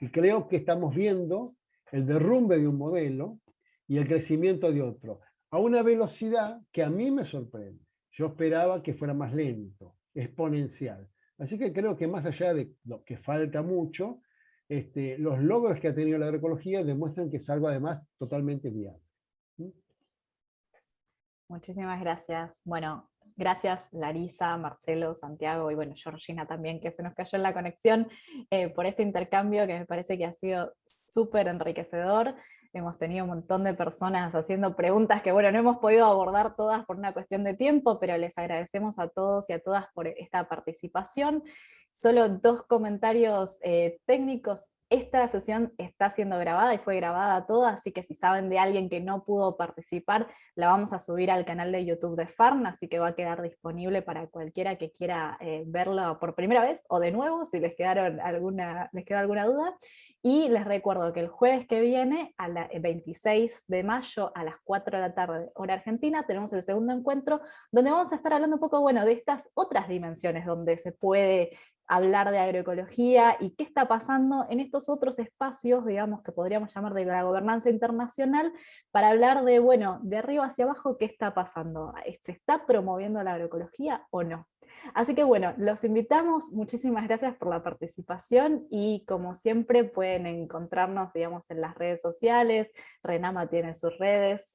Y creo que estamos viendo el derrumbe de un modelo y el crecimiento de otro, a una velocidad que a mí me sorprende. Yo esperaba que fuera más lento, exponencial. Así que creo que más allá de lo que falta mucho, los logros que ha tenido la agroecología demuestran que es algo además totalmente viable. Muchísimas gracias. Bueno, gracias Larisa, Marcelo, Santiago y bueno, Georgina también, que se nos cayó en la conexión, por este intercambio que me parece que ha sido súper enriquecedor. Hemos tenido un montón de personas haciendo preguntas que bueno, no hemos podido abordar todas por una cuestión de tiempo, pero les agradecemos a todos y a todas por esta participación. Solo 2 comentarios técnicos. Esta sesión está siendo grabada y fue grabada toda, así que si saben de alguien que no pudo participar, la vamos a subir al canal de YouTube de Farn, así que va a quedar disponible para cualquiera que quiera verlo por primera vez o de nuevo, si les quedó alguna duda. Y les recuerdo que el jueves que viene, el 26 de mayo, a las 4 de la tarde, hora argentina, tenemos el segundo encuentro, donde vamos a estar hablando un poco, bueno, de estas otras dimensiones donde se puede hablar de agroecología y qué está pasando en estos otros espacios, digamos, que podríamos llamar de la gobernanza internacional, para hablar de, bueno, de arriba hacia abajo, qué está pasando. ¿Se está promoviendo la agroecología o no? Así que bueno, los invitamos, muchísimas gracias por la participación y como siempre pueden encontrarnos, digamos, en las redes sociales. Renama tiene sus redes,